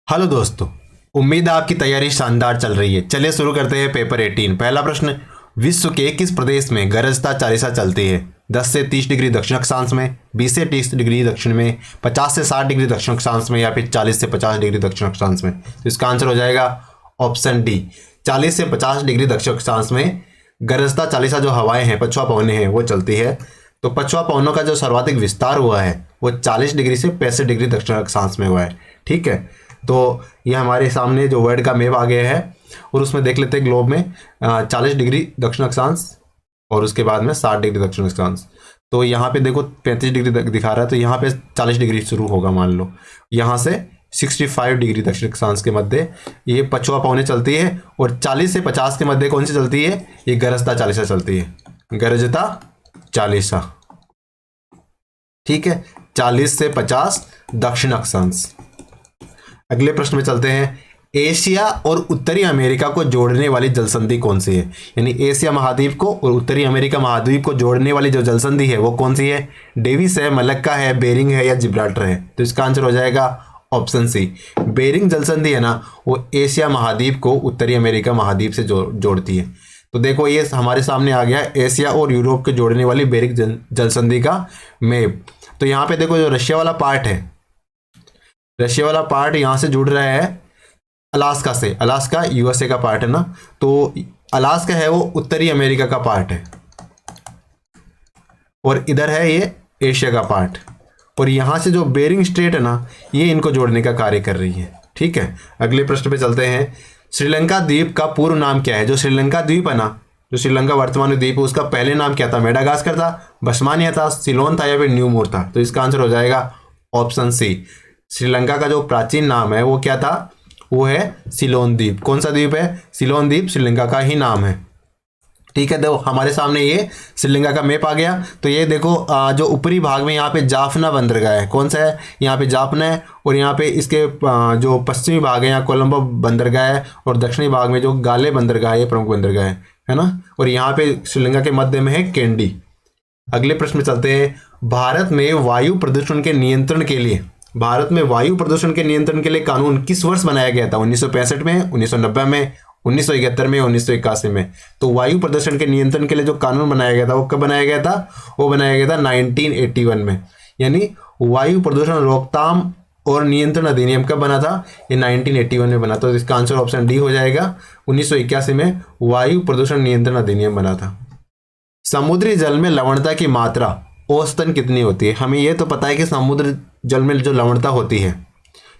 Hello दोस्तों। उम्मीद है आपकी तैयारी शानदार चल रही है। चलिए शुरू करते हैं पेपर 18। पहला प्रश्न, विश्व के किस प्रदेश में गरजता चालीसा चलती है? 10 से 30 डिग्री दक्षिण अक्षांश में, 20 से 30 डिग्री दक्षिण में, 50 से 60 डिग्री दक्षिण अक्षांश में, या फिर 40 से 50 डिग्री दक्षिण अक्षांश में। तो इसका आंसर हो जाएगा ऑप्शन डी, 40 से 50 डिग्री दक्षिण अक्षांश में गरजता चालीसा जो हवाएं हैं, पछुआ पवनें हैं, वो चलती है। तो पछुआ पवनों का जो सर्वाधिक विस्तार हुआ है वो 40 डिग्री से 65 डिग्री दक्षिण अक्षांश में हुआ है। ठीक है, तो ये हमारे सामने जो वर्ल्ड का मैप आ गया है और उसमें देख लेते हैं ग्लोब में 40 डिग्री दक्षिण अक्षांश और उसके बाद में 60 डिग्री दक्षिण अक्षांश। तो यहाँ पे देखो 35 डिग्री दिखा रहा है, तो यहाँ पे 40 डिग्री शुरू होगा। मान लो यहाँ से 65 डिग्री दक्षिण अक्षांश के मध्य ये पछुआ पवनें चलती है और 40 से 50 के मध्य कौन सी चलती है? ये गरजता चालीसा चलती है, गरजता चालीसा। ठीक है, 40 से 50 दक्षिण अक्षांश। अगले प्रश्न में चलते हैं। एशिया और उत्तरी अमेरिका को जोड़ने वाली जलसंधि कौन सी है? यानी एशिया महाद्वीप को और उत्तरी अमेरिका महाद्वीप को जोड़ने वाली जो जलसंधि है वो कौन सी है? डेविस है, मलक्का है, बेरिंग है, या जिब्राल्टर है? तो इसका आंसर हो जाएगा ऑप्शन सी, बेरिंग जलसंधि है ना, वो एशिया महाद्वीप को उत्तरी अमेरिका महाद्वीप से जोड़ती है। तो देखो ये हमारे सामने आ गया एशिया और यूरोप को जोड़ने वाली बेरिंग जलसंधि का मैप। तो यहाँ पे देखो जो रशिया वाला पार्ट है, रशिया वाला पार्ट यहाँ से जुड़ रहा है अलास्का से। अलास्का यूएसए का पार्ट है ना, तो अलास्का है वो उत्तरी अमेरिका का पार्ट है और इधर है ये एशिया का पार्ट। और यहाँ से जो बेरिंग स्ट्रेट है ना, ये इनको जोड़ने का कार्य कर रही है। ठीक है, अगले प्रश्न पे चलते हैं। श्रीलंका द्वीप का पूर्व नाम क्या है? जो श्रीलंका द्वीप है ना, जो श्रीलंका वर्तमान द्वीप है, उसका पहले नाम क्या था? मेडागास्कर था, बस्मानिया था, सिलोन था, या फिर न्यूमोर था? तो इसका आंसर हो जाएगा ऑप्शन सी, श्रीलंका का जो प्राचीन नाम है वो क्या था? वो है सिलोन द्वीप। कौन सा द्वीप है? सिलोन द्वीप श्रीलंका का ही नाम है। ठीक है, देखो हमारे सामने ये श्रीलंका का मैप आ गया। तो ये देखो जो ऊपरी भाग में यहाँ पे जाफना बंदरगाह है, कौन सा है? यहाँ पे जाफना है। और यहाँ पे इसके जो पश्चिमी भाग है यहाँ कोलंबो बंदरगाह है और दक्षिणी भाग में जो गाले बंदरगाह है, प्रमुख बंदरगाह है ना। और यहाँ पे श्रीलंका के मध्य में है कैंडी। अगले प्रश्न में चलते हैं। भारत में वायु प्रदूषण के नियंत्रण के लिए, भारत में वायु प्रदूषण के नियंत्रण के लिए कानून किस वर्ष बनाया गया था? 1965 में, 1990 में, 1971 में, 1981 में? तो वायु प्रदूषण के नियंत्रण के लिए जो कानून बनाया गया था वो कब बनाया गया था? वो बनाया गया था 1981 में। यानी वायु प्रदूषण रोकथाम और नियंत्रण अधिनियम कब बना था? ये 1981 में बना। तो इसका आंसर ऑप्शन डी हो जाएगा, 1981 में वायु प्रदूषण नियंत्रण अधिनियम बना था। समुद्री जल में लवणता की मात्रा औसतन कितनी होती है? हमें यह तो पता है कि समुद्र जल में जो लवणता होती है,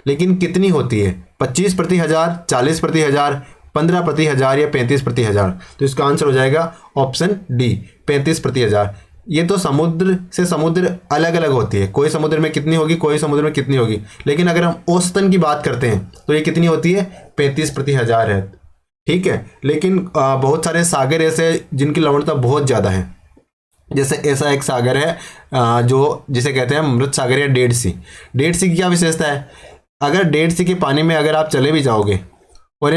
लेकिन कितनी होती है? 25 प्रति हजार, 40 प्रति हजार, 15 प्रति हजार, या 35 प्रति हजार? तो इसका आंसर हो जाएगा ऑप्शन डी, 35 प्रति हजार। ये तो समुद्र से समुद्र अलग अलग होती है, कोई समुद्र में कितनी होगी, कोई समुद्र में कितनी होगी, लेकिन अगर हम औसतन की बात करते हैं तो ये कितनी होती है? 35 प्रति हजार है। ठीक है, लेकिन बहुत सारे सागर ऐसे जिनकी लवणता बहुत ज़्यादा है। जैसे ऐसा एक सागर है जो जिसे कहते हैं मृत सागर या डेड सी। डेड सी की क्या विशेषता है? अगर डेड सी के पानी में अगर आप चले भी जाओगे और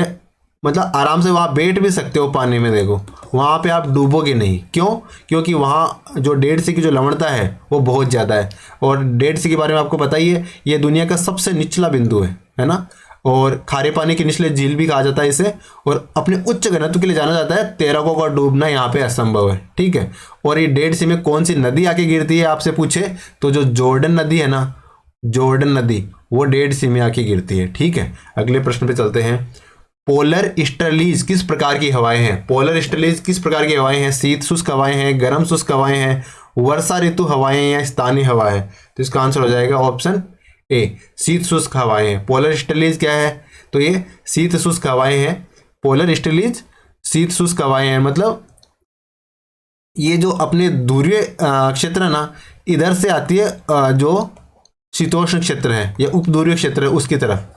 मतलब आराम से वहाँ बैठ भी सकते हो पानी में, देखो वहाँ पे आप डूबोगे नहीं। क्यों? क्योंकि वहाँ जो डेड सी की जो लवणता है वो बहुत ज़्यादा है। और डेड सी के बारे में आपको पता ही है, ये दुनिया का सबसे निचला बिंदु है ना। और खारे पानी की निचले झील भी कहा जाता है इसे। और अपने उच्च घनत्व के लिए जाना जाता है। तैराकों का डूबना यहाँ पे असंभव है। ठीक है, और ये डेड सी में कौन सी नदी आके गिरती है आपसे पूछे तो जो जॉर्डन नदी है ना, जॉर्डन नदी, वो डेड सी में आके गिरती है। ठीक है, अगले प्रश्न पे चलते हैं। पोलर ईस्टर्लीज किस प्रकार की हवाएं हैं? पोलर ईस्टर्लीज किस प्रकार की हवाएं हैं? शीत शुष्क हवाएं हैं, गर्म शुष्क हवाएं हैं, वर्षा ऋतु हवाएं, या स्थानीय हवा है? तो इसका आंसर हो जाएगा ऑप्शन ए, शीत शुष्क हवाएं हैं। पोलर ईस्टर्लीज क्या है? तो ये शीत शुष्क हवाएं हैं। पोलर ईस्टर्लीज शीत शुष्क हवाएं हैं, मतलब ये जो अपने ध्रुवीय क्षेत्र है ना, इधर से आती है जो शीतोष्ण क्षेत्र है या उपध्रुवीय क्षेत्र है उसकी तरफ।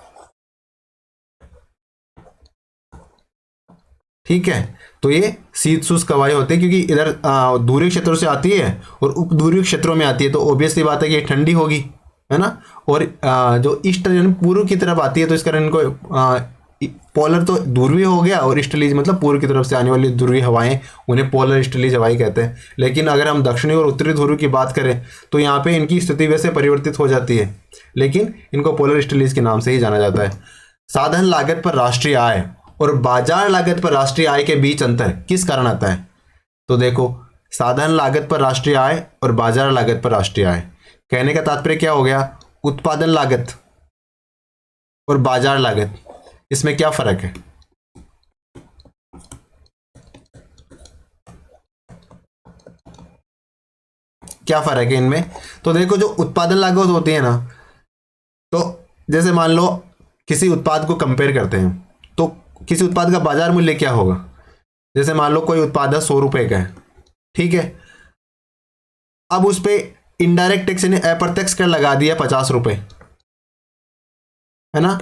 ठीक है, तो ये शीत शुष्क हवाएं होते हैं क्योंकि इधर ध्रुवीय क्षेत्रों से आती है और उपध्रुवीय क्षेत्रों में आती है, तो ऑब्वियसली बात है कि ये ठंडी होगी, है ना। और जो ईस्ट यानी पूर्व की तरफ आती है तो इस कारण इनको पोलर तो ध्रुवीय हो गया और ईस्टर्लीज मतलब पूर्व की तरफ से आने वाली ध्रुवीय हवाएं, उन्हें पोलर ईस्टर्लीज हवाएं कहते हैं। लेकिन अगर हम दक्षिणी और उत्तरी ध्रुव की बात करें तो यहाँ पे इनकी स्थिति वैसे परिवर्तित हो जाती है, लेकिन इनको पोलर ईस्टर्लीज के नाम से ही जाना जाता है। साधन लागत पर राष्ट्रीय आय और बाजार लागत पर राष्ट्रीय आय के बीच अंतर किस कारण आता है? तो देखो, साधन लागत पर राष्ट्रीय आय और बाजार लागत पर राष्ट्रीय आय, कहने का तात्पर्य क्या हो गया? उत्पादन लागत और बाजार लागत, इसमें क्या फर्क है? क्या फर्क है इनमें? तो देखो, जो उत्पादन लागत होती है ना, तो जैसे मान लो किसी उत्पाद को कंपेयर करते हैं, तो किसी उत्पाद का बाजार मूल्य क्या होगा? जैसे मान लो कोई उत्पाद 100 रुपए का है, ठीक है। अब उस पर इनडायरेक्ट टैक्स यानी अप्रत्यक्ष कर लगा दिया 50 रुपए, है ना।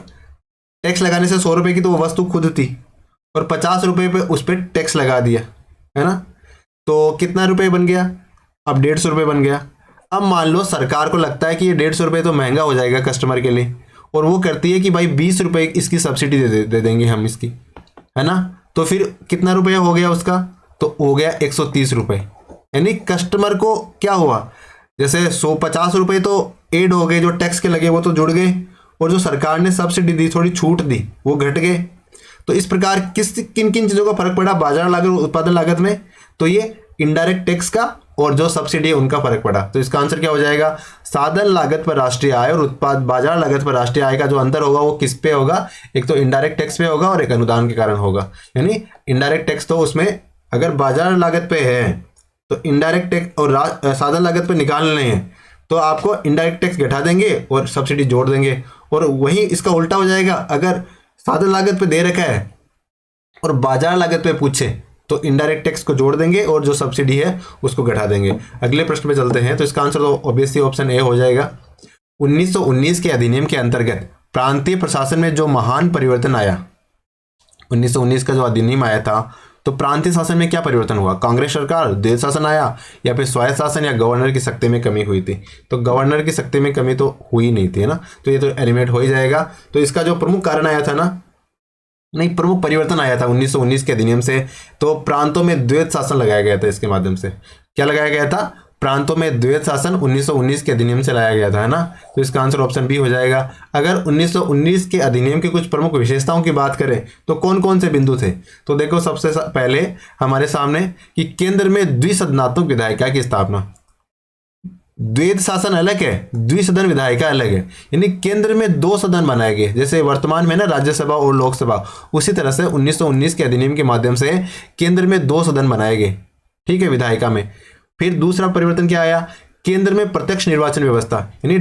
टैक्स लगाने से 100 रुपए की तो वो वस्तु खुद थी, और 50 रुपए पे उस पर टैक्स लगा दिया, है ना। तो कितना रुपए बन गया? अब 150 रुपये बन गया। अब मान लो सरकार को लगता है कि ये 150 रुपये तो महंगा हो जाएगा कस्टमर के लिए, और वो करती है कि भाई 20 रुपये इसकी सब्सिडी दे देंगे हम इसकी, है ना। तो फिर कितना रुपया हो गया उसका? तो हो गया 130 रुपये। यानी कस्टमर को क्या हुआ, जैसे 150 रुपये तो एड हो गए, जो टैक्स के लगे वो तो जुड़ गए, और जो सरकार ने सब्सिडी दी, थोड़ी छूट दी, वो घट गए। तो इस प्रकार किन किन चीज़ों का फर्क पड़ा बाजार लागत और उत्पादन लागत में? तो ये इनडायरेक्ट टैक्स का और जो सब्सिडी है उनका फर्क पड़ा। तो इसका आंसर क्या हो जाएगा? साधन लागत पर राष्ट्रीय आय और उत्पाद बाजार लागत पर राष्ट्रीय आय का जो अंतर होगा वो किस पे होगा? एक तो इनडायरेक्ट टैक्स पे होगा और एक अनुदान के कारण होगा। यानी इनडायरेक्ट टैक्स तो उसमें अगर बाजार लागत पे है तो इनडायरेक्ट टैक्स और साधन लागत पे निकालने हैं तो आपको इनडायरेक्ट टैक्स घटा देंगे और सब्सिडी जोड़ देंगे। और वहीं इसका उल्टा हो जाएगा, अगर साधन लागत पे दे रखा है और बाजार लागत पे पूछे तो इनडायरेक्ट टैक्स को जोड़ देंगे और जो सब्सिडी है उसको घटा देंगे। अगले प्रश्न पे चलते हैं। तो इसका आंसर तो ऑब्वियसली ऑप्शन ए हो जाएगा। 1919 के अधिनियम के अंतर्गत प्रांतीय प्रशासन में जो महान परिवर्तन आया, 1919 का जो अधिनियम आया था, तो प्रांतीय शासन में क्या परिवर्तन हुआ? कांग्रेस सरकार, देश शासन आया, या फिर स्वायत्त शासन, या गवर्नर की शक्ति में कमी हुई थी? तो गवर्नर की शक्ति में कमी तो हुई नहीं थी, है ना। तो ये तो एलिमिनेट हो ही जाएगा। तो इसका जो प्रमुख कारण आया था ना, नहीं, प्रमुख परिवर्तन आया था 1919 के अधिनियम से, तो प्रांतों में द्वैत शासन लगाया गया था। इसके माध्यम से क्या लगाया गया था? प्रांतों में द्वैत शासन 1919 के अधिनियम से लाया गया था, है ना। तो इसका आंसर ऑप्शन बी हो जाएगा। अगर 1919 के अधिनियम की कुछ प्रमुख विशेषताओं की बात करें तो कौन कौन से बिंदु थे? तो देखो, सबसे पहले हमारे सामने कि केंद्र में द्विसदनात्मक विधायिका की स्थापना। द्वैत शासन अलग है, द्विसदन विधायिका अलग है, यानी केंद्र में 2 सदन बनाए गए, जैसे वर्तमान में ना राज्यसभा और लोकसभा, उसी तरह से 1919 के अधिनियम के माध्यम से केंद्र में 2 सदन बनाए गए, ठीक है, विधायिका में। फिर दूसरा परिवर्तन क्या आया? केंद्र में प्रत्यक्ष निर्वाचन व्यवस्था, यानी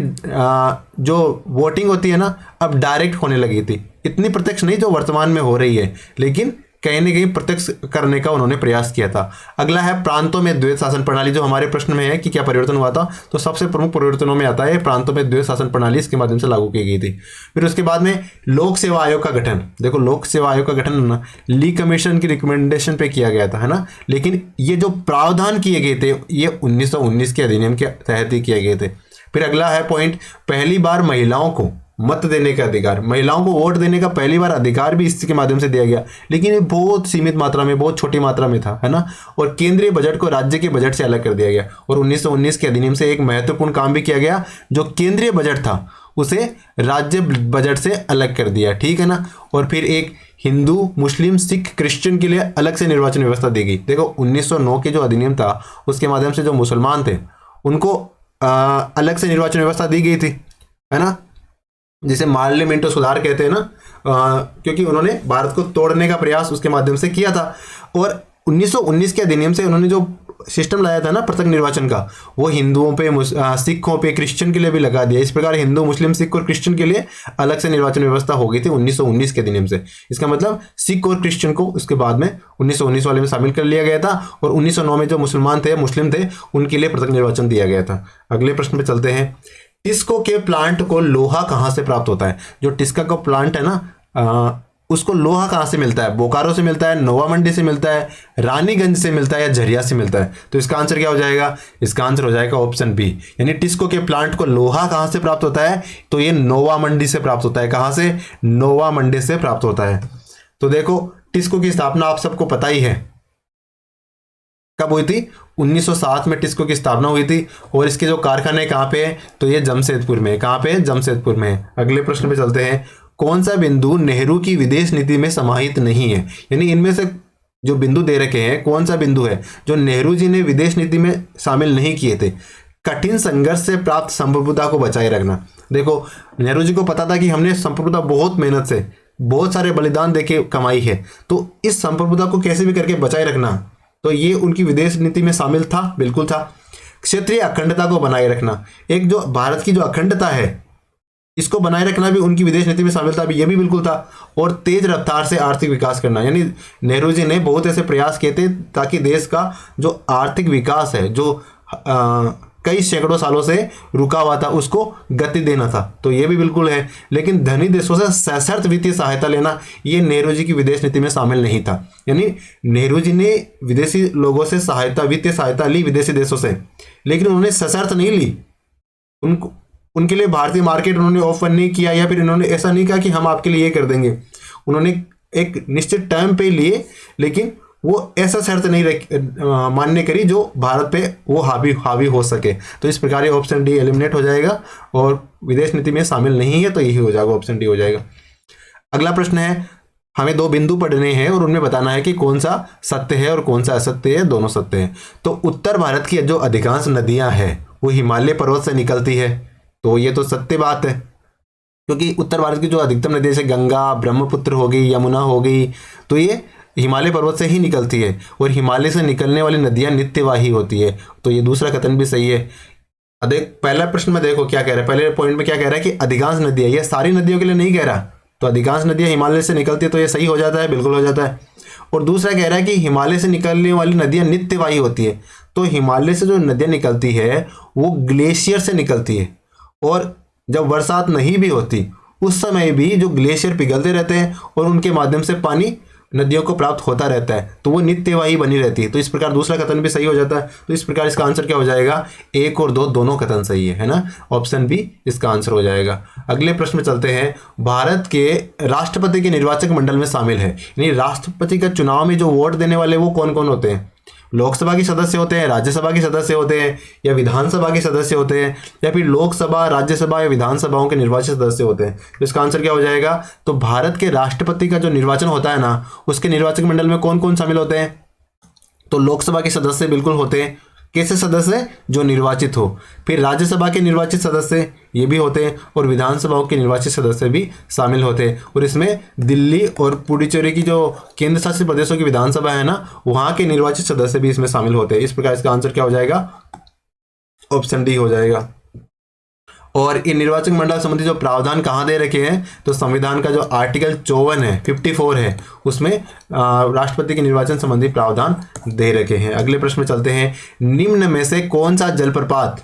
जो वोटिंग होती है ना, अब डायरेक्ट होने लगी थी। इतनी प्रत्यक्ष नहीं जो वर्तमान में हो रही है, लेकिन कहीं ना कहीं प्रत्यक्ष करने का उन्होंने प्रयास किया था। अगला है प्रांतों में द्वैत शासन प्रणाली, जो हमारे प्रश्न में है कि क्या परिवर्तन हुआ था, तो सबसे प्रमुख परिवर्तनों में आता है प्रांतों में द्वैत शासन प्रणाली, इसके माध्यम से लागू की गई थी। फिर उसके बाद में लोक सेवा आयोग का गठन। देखो, लोक सेवा आयोग का गठन ना ली कमीशन की रिकमेंडेशन पे किया गया था, है ना, लेकिन ये जो प्रावधान किए गए थे ये 1919 के अधिनियम के तहत ही किए गए थे। फिर अगला है पॉइंट, पहली बार महिलाओं को मत देने का अधिकार, महिलाओं को वोट देने का पहली बार अधिकार भी इसके माध्यम से दिया गया, लेकिन ये बहुत सीमित मात्रा में, बहुत छोटी मात्रा में था, है ना। और केंद्रीय बजट को राज्य के बजट से अलग कर दिया गया। और 1919 के अधिनियम से एक महत्वपूर्ण काम भी किया गया, जो केंद्रीय बजट था उसे राज्य बजट से अलग कर दिया, ठीक है ना। और फिर एक हिंदू, मुस्लिम, सिख, क्रिश्चियन के लिए अलग से निर्वाचन व्यवस्था दी गई। देखो, 1909 के जो अधिनियम था उसके माध्यम से जो मुसलमान थे उनको अलग से निर्वाचन व्यवस्था दी गई थी, है ना, जिसे पार्लियामेंटो सुधार कहते हैं ना, क्योंकि उन्होंने भारत को तोड़ने का प्रयास उसके माध्यम से किया था। और 1919 के अधिनियम से उन्होंने जो सिस्टम लाया था ना प्रत्यक्ष निर्वाचन का, वो हिंदुओं पे, सिखों पे, क्रिश्चियन के लिए भी लगा दिया। इस प्रकार हिंदू, मुस्लिम, सिख और क्रिश्चियन के लिए अलग से निर्वाचन व्यवस्था हो गई थी 1919 के अधिनियम से। इसका मतलब सिख और क्रिश्चियन को उसके बाद में 1919 वाले में शामिल कर लिया गया था, और 1909 में जो मुसलमान थे, मुस्लिम थे, उनके लिए प्रत्यक्ष निर्वाचन दिया गया था। अगले प्रश्न पे चलते हैं। टिस्को के प्लांट को लोहा कहाँ से प्राप्त होता है? जो टिस्का का प्लांट है ना, उसको लोहा कहाँ से मिलता है? बोकारो से मिलता है, नोवा मंडी से मिलता है, रानीगंज से मिलता है या झरिया से मिलता है? तो इसका आंसर क्या हो जाएगा? इसका आंसर हो जाएगा ऑप्शन बी, यानी टिस्को के प्लांट को लोहा कहाँ से प्राप्त होता है? तो ये नोवा मंडी से प्राप्त होता है। कहाँ से? नोवा मंडी से प्राप्त होता है। तो देखो टिस्को की स्थापना आप सबको पता ही है, कब हुई थी? 1907 में टिस्को की स्थापना हुई थी। और इसके जो कारखाने कहाँ पे है? तो ये जमशेदपुर में। कहाँ पे? जमशेदपुर में। अगले प्रश्न पे चलते हैं। कौन सा बिंदु नेहरू की विदेश नीति में समाहित नहीं है? यानी इनमें से जो बिंदु दे रखे हैं, कौन सा बिंदु है जो नेहरू जी ने विदेश नीति में शामिल नहीं किए थे? कठिन संघर्ष से प्राप्त संप्रभुता को बचाए रखना। देखो नेहरू जी को पता था कि हमने संप्रभुता बहुत मेहनत से, बहुत सारे बलिदान देके कमाई है, तो इस संप्रभुता को कैसे भी करके बचाए रखना, तो ये उनकी विदेश नीति में शामिल था, बिल्कुल था। क्षेत्रीय अखंडता को बनाए रखना, एक जो भारत की जो अखंडता है इसको बनाए रखना भी उनकी विदेश नीति में शामिल था, ये भी बिल्कुल था। और तेज रफ्तार से आर्थिक विकास करना, यानी नेहरू जी ने बहुत ऐसे प्रयास किए थे ताकि देश का जो आर्थिक विकास है, जो कई सैकड़ों सालों से रुका हुआ था, उसको गति देना था, तो ये भी बिल्कुल है। लेकिन धनी देशों से सशर्त वित्तीय सहायता लेना, ये नेहरू जी की विदेश नीति में शामिल नहीं था। यानी नेहरू जी ने विदेशी लोगों से सहायता, वित्तीय सहायता ली विदेशी देशों से, लेकिन उन्होंने सशर्त नहीं ली। उनको उनके लिए भारतीय मार्केट उन्होंने ओपन नहीं किया, या फिर इन्होंने ऐसा नहीं कहा कि हम आपके लिए ये कर देंगे। उन्होंने एक निश्चित टाइम पे लिए, लेकिन वो ऐसा शर्त नहीं मान्य करी जो भारत पे वो हावी हो सके। तो इस प्रकार ये ऑप्शन डी एलिमिनेट हो जाएगा और विदेश नीति में शामिल नहीं है, तो यही हो जाएगा, ऑप्शन डी हो जाएगा। अगला प्रश्न है, हमें दो बिंदु पढ़ने हैं और उनमें बताना है कि कौन सा सत्य है और कौन सा असत्य है, दोनों सत्य है। तो उत्तर भारत की जो अधिकांश नदियां हैं वो हिमालय पर्वत से निकलती है, तो ये तो सत्य बात है, क्योंकि उत्तर भारत की जो अधिकतम नदियां जैसे गंगा, ब्रह्मपुत्र हो गई, यमुना हो गई, तो ये हिमालय पर्वत से ही निकलती है। और हिमालय से निकलने वाली नदियां नित्यवाही होती है, तो ये दूसरा कथन भी सही है। पहला प्रश्न में देखो क्या कह रहा है, पहले पॉइंट में क्या कह रहा है कि अधिकांश नदियां, ये सारी नदियों के लिए नहीं कह रहा, तो अधिकांश नदियां हिमालय से निकलती है, तो ये सही हो जाता है, बिल्कुल हो जाता है। और दूसरा कह रहा है कि हिमालय से निकलने वाली नदियां नित्यवाही होती है, तो हिमालय से जो नदियां निकलती है वो ग्लेशियर से निकलती है, और जब बरसात नहीं भी होती उस समय भी जो ग्लेशियर पिघलते रहते हैं और उनके माध्यम से पानी नदियों को प्राप्त होता रहता है, तो वो नित्यवाही बनी रहती है। तो इस प्रकार दूसरा कथन भी सही हो जाता है। तो इस प्रकार इसका आंसर क्या हो जाएगा? 1 और 2 दोनों कथन सही है ना, ऑप्शन बी इसका आंसर हो जाएगा। अगले प्रश्न में चलते हैं। भारत के राष्ट्रपति के निर्वाचक मंडल में शामिल है, यानी राष्ट्रपति का चुनाव में जो वोट देने वाले वो कौन कौन होते हैं? लोकसभा के सदस्य होते हैं, राज्यसभा के सदस्य होते हैं, या विधानसभा के सदस्य होते हैं, या फिर लोकसभा, राज्यसभा या विधानसभाओं के निर्वाचित सदस्य होते हैं। तो इसका आंसर क्या हो जाएगा? तो भारत के राष्ट्रपति का जो निर्वाचन होता है ना, उसके निर्वाचक मंडल में कौन कौन शामिल होते हैं? तो लोकसभा के सदस्य बिल्कुल होते हैं, कैसे सदस्य? जो निर्वाचित हो। फिर राज्यसभा के निर्वाचित सदस्य ये भी होते हैं, और विधानसभाओं के निर्वाचित सदस्य भी शामिल होते हैं। और इसमें दिल्ली और पुडुचेरी की जो केंद्र शासित प्रदेशों की विधानसभा है ना, वहाँ के निर्वाचित सदस्य भी इसमें शामिल होते हैं। इस प्रकार इसका आंसर क्या हो जाएगा? ऑप्शन डी हो जाएगा। और ये निर्वाचक मंडल संबंधी जो प्रावधान कहाँ दे रखे हैं? तो संविधान का जो आर्टिकल 54 है, 54 है, उसमें राष्ट्रपति के निर्वाचन संबंधी प्रावधान दे रखे हैं। अगले प्रश्न में चलते हैं। निम्न में से कौन सा जलप्रपात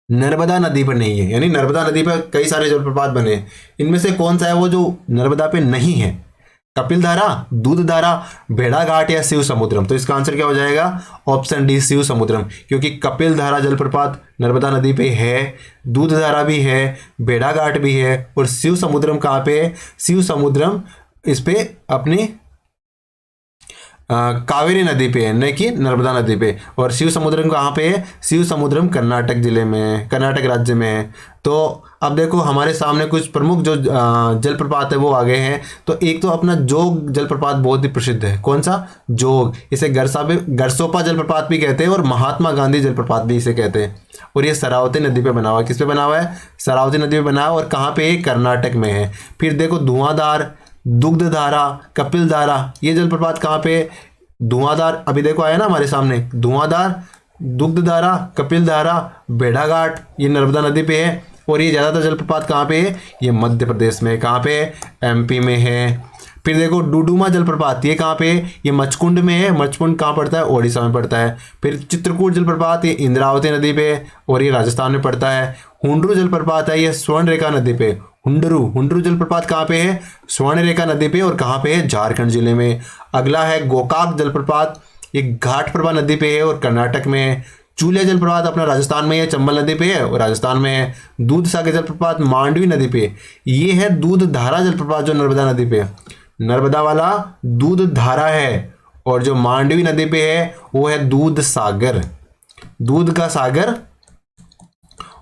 नर्मदा नदी पर नहीं है? यानी नर्मदा नदी पर कई सारे जलप्रपात बने हैं, इनमें से कौन सा है वो जो नर्मदा पे नहीं है? कपिलधारा, दूधधारा, भेड़ाघाट या शिव समुद्रम? तो इसका आंसर क्या हो जाएगा? ऑप्शन डी शिव समुद्रम, क्योंकि कपिलधारा जलप्रपात नर्मदा नदी पे है, दूधधारा भी है, भेड़ाघाट भी है, और शिव समुद्रम कहाँ पे है? शिव समुद्रम इस पे अपनी कावेरी नदी पे है, न कि नर्मदा नदी पे। और शिव समुद्रम कहाँ पे है? शिव समुद्रम कर्नाटक जिले में, कर्नाटक राज्य में है। तो अब देखो हमारे सामने कुछ प्रमुख जो जलप्रपात है वो आ गए हैं। तो एक तो अपना जोग जलप्रपात बहुत ही प्रसिद्ध है। कौन सा? जोग। इसे गरसोपा जलप्रपात भी कहते हैं और महात्मा गांधी जलप्रपात भी इसे कहते हैं। और ये शरावती नदी पे बना हुआ है। किस पे बना हुआ है? शरावती नदी पे बना हुआ, और कहाँ पे? कर्नाटक में है। फिर देखो धुआंधार, दुग्धधारा, कपिलधारा, ये जलप्रपात कहाँ पे? धुआंधार अभी देखो आया ना हमारे सामने, धुआंधार, दुग्धधारा, कपिलधारा, भेड़ाघाट, ये नर्मदा नदी पे है। और ये ज़्यादातर जलप्रपात कहाँ पे है? ये मध्य प्रदेश में। कहाँ पे? एमपी में है। फिर देखो डुडुमा जलप्रपात, ये कहाँ पे? ये मचकुंड में है। मचकुंड कहाँ पड़ता है? ओडिशा में पड़ता है। फिर चित्रकूट जलप्रपात, ये इंद्रावती नदी पे और ये राजस्थान में पड़ता है। हुंड्रू जलप्रपात है, ये स्वर्णरेखा नदी पे, हुंडरू, हुंडरू जलप्रपात कहाँ पे है? स्वर्णरेखा नदी पे, और कहाँ पे है? झारखंड जिले में। अगला है गोकाक जलप्रपात, ये घाटप्रभा नदी पे है और कर्नाटक में है। चूलिया जलप्रपात अपना राजस्थान में है, चंबल नदी पे है और राजस्थान में है। दूध सागर जलप्रपात मांडवी नदी पे, ये है दूध धारा जलप्रपात जो नर्मदा नदी पे है। नर्मदा वाला दूध धारा है, और जो मांडवी नदी पे है वो है दूध सागर, दूध का सागर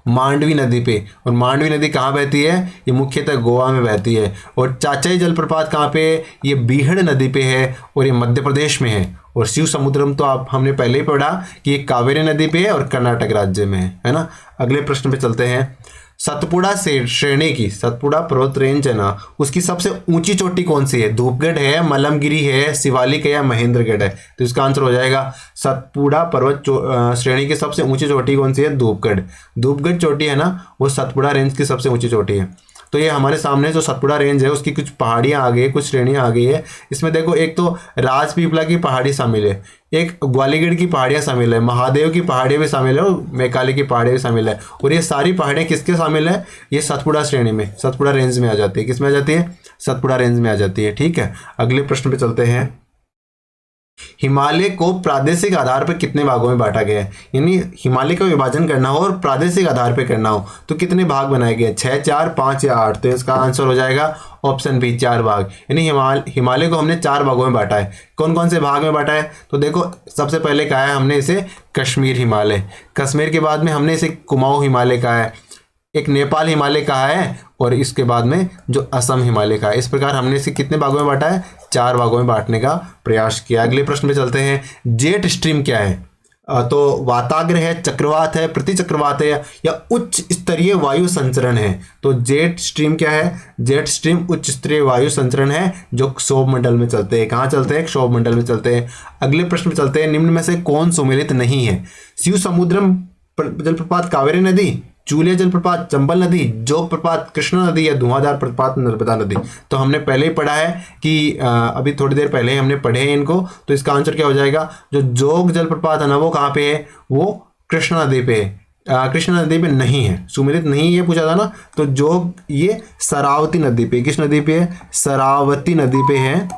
मांडवी नदी पे। और मांडवी नदी कहाँ बहती है? ये मुख्यतः गोवा में बहती है। और चाचाई जलप्रपात कहाँ पे है? ये बीहड़ नदी पे है और ये मध्य प्रदेश में है। और शिव समुद्रम तो आप हमने पहले ही पढ़ा कि ये कावेरी नदी पे है और कर्नाटक राज्य में है ना। अगले प्रश्न पे चलते हैं। सतपुड़ा से श्रेणी की, सतपुड़ा पर्वत रेंज है ना, उसकी सबसे ऊंची चोटी कौन सी है? धूपगढ़ है, मलमगिरी है, शिवालिक है या महेंद्रगढ़ है? तो इसका आंसर हो जाएगा सतपुड़ा पर्वत श्रेणी की सबसे ऊंची चोटी कौन सी है? धूपगढ़। धूपगढ़ चोटी है ना, वो सतपुड़ा रेंज की सबसे ऊंची चोटी है। तो ये हमारे सामने जो सतपुड़ा रेंज है उसकी कुछ पहाड़ियाँ आ गई है, कुछ श्रेणियाँ आ गई है। इसमें देखो, एक तो राजपीपला की पहाड़ी शामिल है, एक ग्वालीगढ़ की पहाड़ियाँ शामिल है, महादेव की पहाड़ियाँ भी शामिल है और मैकाली की पहाड़ियाँ भी शामिल है। और ये सारी पहाड़ियाँ किसके शामिल है? ये सतपुड़ा श्रेणी में, सतपुड़ा रेंज में आ जाती है। किस में आ जाती है? सतपुड़ा रेंज में आ जाती है। ठीक है, अगले प्रश्न पे चलते हैं। हिमालय को प्रादेशिक आधार पर कितने भागों में बांटा गया है? यानी हिमालय का विभाजन करना हो और प्रादेशिक आधार पर करना हो तो कितने भाग बनाए गए? 6, 4, 5 या 8? तो इसका आंसर हो जाएगा ऑप्शन बी, 4 भाग। यानी हिमालय को हमने 4 भागों में बांटा है। कौन कौन से भाग में बांटा है? तो देखो, सबसे पहले कहा है हमने इसे कश्मीर हिमालय, कश्मीर के बाद में हमने इसे कुमाऊं हिमालय कहा है, एक नेपाल हिमालय कहा है, और इसके बाद में जो असम हिमालय का है। इस प्रकार हमने इसे कितने भागों में बांटा है? 4 भागों में बांटने का प्रयास किया। अगले प्रश्न पे चलते हैं। जेट स्ट्रीम क्या है? तो वाताग्र है, चक्रवात है, प्रतिचक्रवात है या उच्च स्तरीय वायु संचरण है? तो जेट स्ट्रीम क्या है? जेट स्ट्रीम उच्च स्तरीय वायु संचरण है जो क्षोभ मंडल में चलते हैं। कहाँ चलते हैं? क्षोभ मंडल में चलते हैं। अगले प्रश्न पे चलते हैं। निम्न में से कौन सुमेलित नहीं है? शिव समुद्रम जलप्रपात कावेरी नदी, चूलिया जलप्रपात चंबल नदी, जोग प्रपात कृष्णा नदी या धुआंधार प्रपात नर्मदा नदी? तो हमने पहले ही पढ़ा है कि अभी थोड़ी देर पहले हमने पढ़े हैं इनको। तो इसका आंसर क्या हो जाएगा? जो जोग जलप्रपात है ना, वो कहाँ पे है? वो कृष्णा नदी पे है। कृष्णा नदी पे नहीं है, सुमेलित नहीं, ये पूछा था ना। तो जोग ये शरावती नदी पे, किस नदी पे है? शरावती नदी पे है।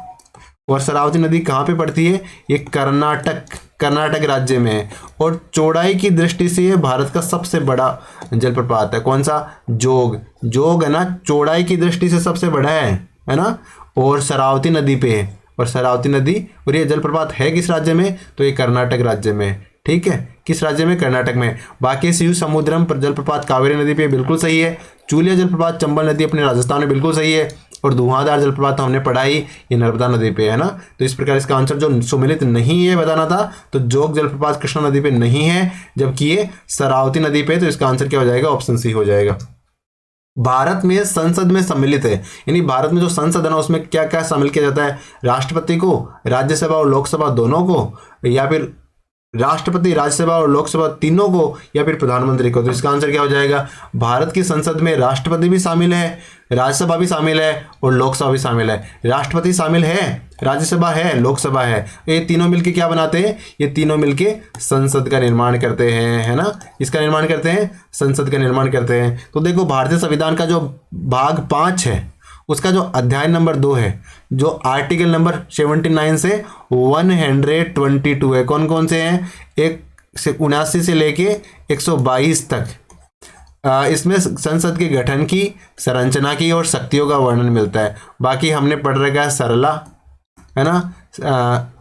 और शरावती नदी कहाँ पे पड़ती है? ये कर्नाटक राज्य में है। और चौड़ाई की दृष्टि से ये भारत का सबसे बड़ा जलप्रपात है। कौन सा? जोग है ना, चौड़ाई की दृष्टि से सबसे बड़ा है ना। और शरावती नदी पे है, और शरावती नदी, और ये जलप्रपात है किस राज्य में? तो ये कर्नाटक राज्य में। ठीक है, किस राज्य में? कर्नाटक में। बाकी शिव समुद्रम पर जलप्रपात कावेरी नदी पे बिल्कुल सही है। चूलिया जलप्रपात चंबल नदी अपने राजस्थान में बिल्कुल सही है। और धुआंधार जलप्रपात हमने पढ़ाई, ये नर्मदा नदी पे है ना। तो इस प्रकार इसका आंसर जो सुमेलित नहीं है बताना था, तो जोग जलप्रपात कृष्णा नदी पे नहीं है, जबकि ये शरावती नदी पे। तो इसका आंसर क्या हो जाएगा? ऑप्शन सी हो जाएगा। भारत में संसद में सम्मिलित है, यानी भारत में जो संसद है ना, उसमें क्या क्या शामिल किया जाता है? राष्ट्रपति को, राज्यसभा और लोकसभा दोनों को, या फिर राष्ट्रपति, राज्यसभा और लोकसभा तीनों को, या फिर प्रधानमंत्री को? तो इसका आंसर क्या हो जाएगा? भारत की संसद में राष्ट्रपति भी शामिल है, राज्यसभा भी शामिल है और लोकसभा भी शामिल है। राष्ट्रपति शामिल है, राज्यसभा है, लोकसभा है। ये तीनों मिलके क्या बनाते हैं? ये तीनों मिलके संसद का निर्माण करते हैं, है ना। इसका निर्माण करते हैं, संसद का निर्माण करते हैं। तो देखो, भारतीय संविधान का जो भाग 5 है उसका जो अध्याय नंबर 2 है, जो आर्टिकल नंबर 79 से 122 है। कौन कौन से हैं? 179 से लेके 122 तक। इसमें संसद के गठन की, संरचना की और शक्तियों का वर्णन मिलता है। बाकी हमने पढ़ रखा है सरला, है ना।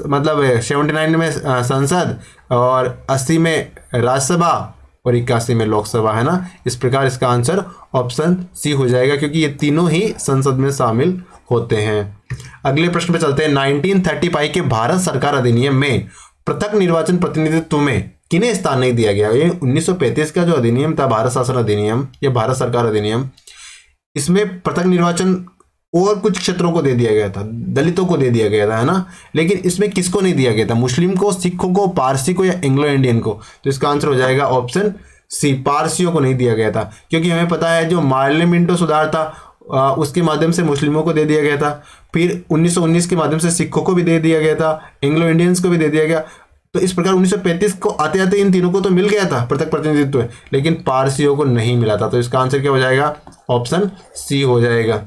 मतलब 79 में संसद और 80 में राज्यसभा और 81 में लोकसभा, है ना। इस प्रकार इसका आंसर ऑप्शन सी हो जाएगा, क्योंकि ये तीनों ही संसद में शामिल होते हैं। अगले प्रश्न पे चलते हैं। 1935 के भारत सरकार अधिनियम में पृथक निर्वाचन प्रतिनिधित्व में किन्हें स्थान नहीं दिया गया? ये 1935 का जो अधिनियम था, भारत शासन अधिनियम या भारत सरकार अधिनियम, इसमें पृथक निर्वाचन और कुछ क्षेत्रों को दे दिया गया था, दलितों को दे दिया गया था, है ना। लेकिन इसमें किसको नहीं दिया गया था? मुस्लिम को, सिखों को, पारसी को या एंग्लो इंडियन को? तो इसका आंसर हो जाएगा ऑप्शन सी, पारसियों को नहीं दिया गया था। क्योंकि हमें पता है जो मार्ले मिंटो सुधार था उसके माध्यम से मुस्लिमों को दे दिया गया था। फिर 1919 के माध्यम से सिखों को भी दे दिया गया था, एंग्लो इंडियंस को भी दे दिया गया। तो इस प्रकार 1935 को आते आते इन तीनों को तो मिल गया था पृथक प्रतिनिधित्व, लेकिन पारसियों को नहीं मिला था। तो इसका आंसर क्या हो जाएगा? ऑप्शन सी हो जाएगा।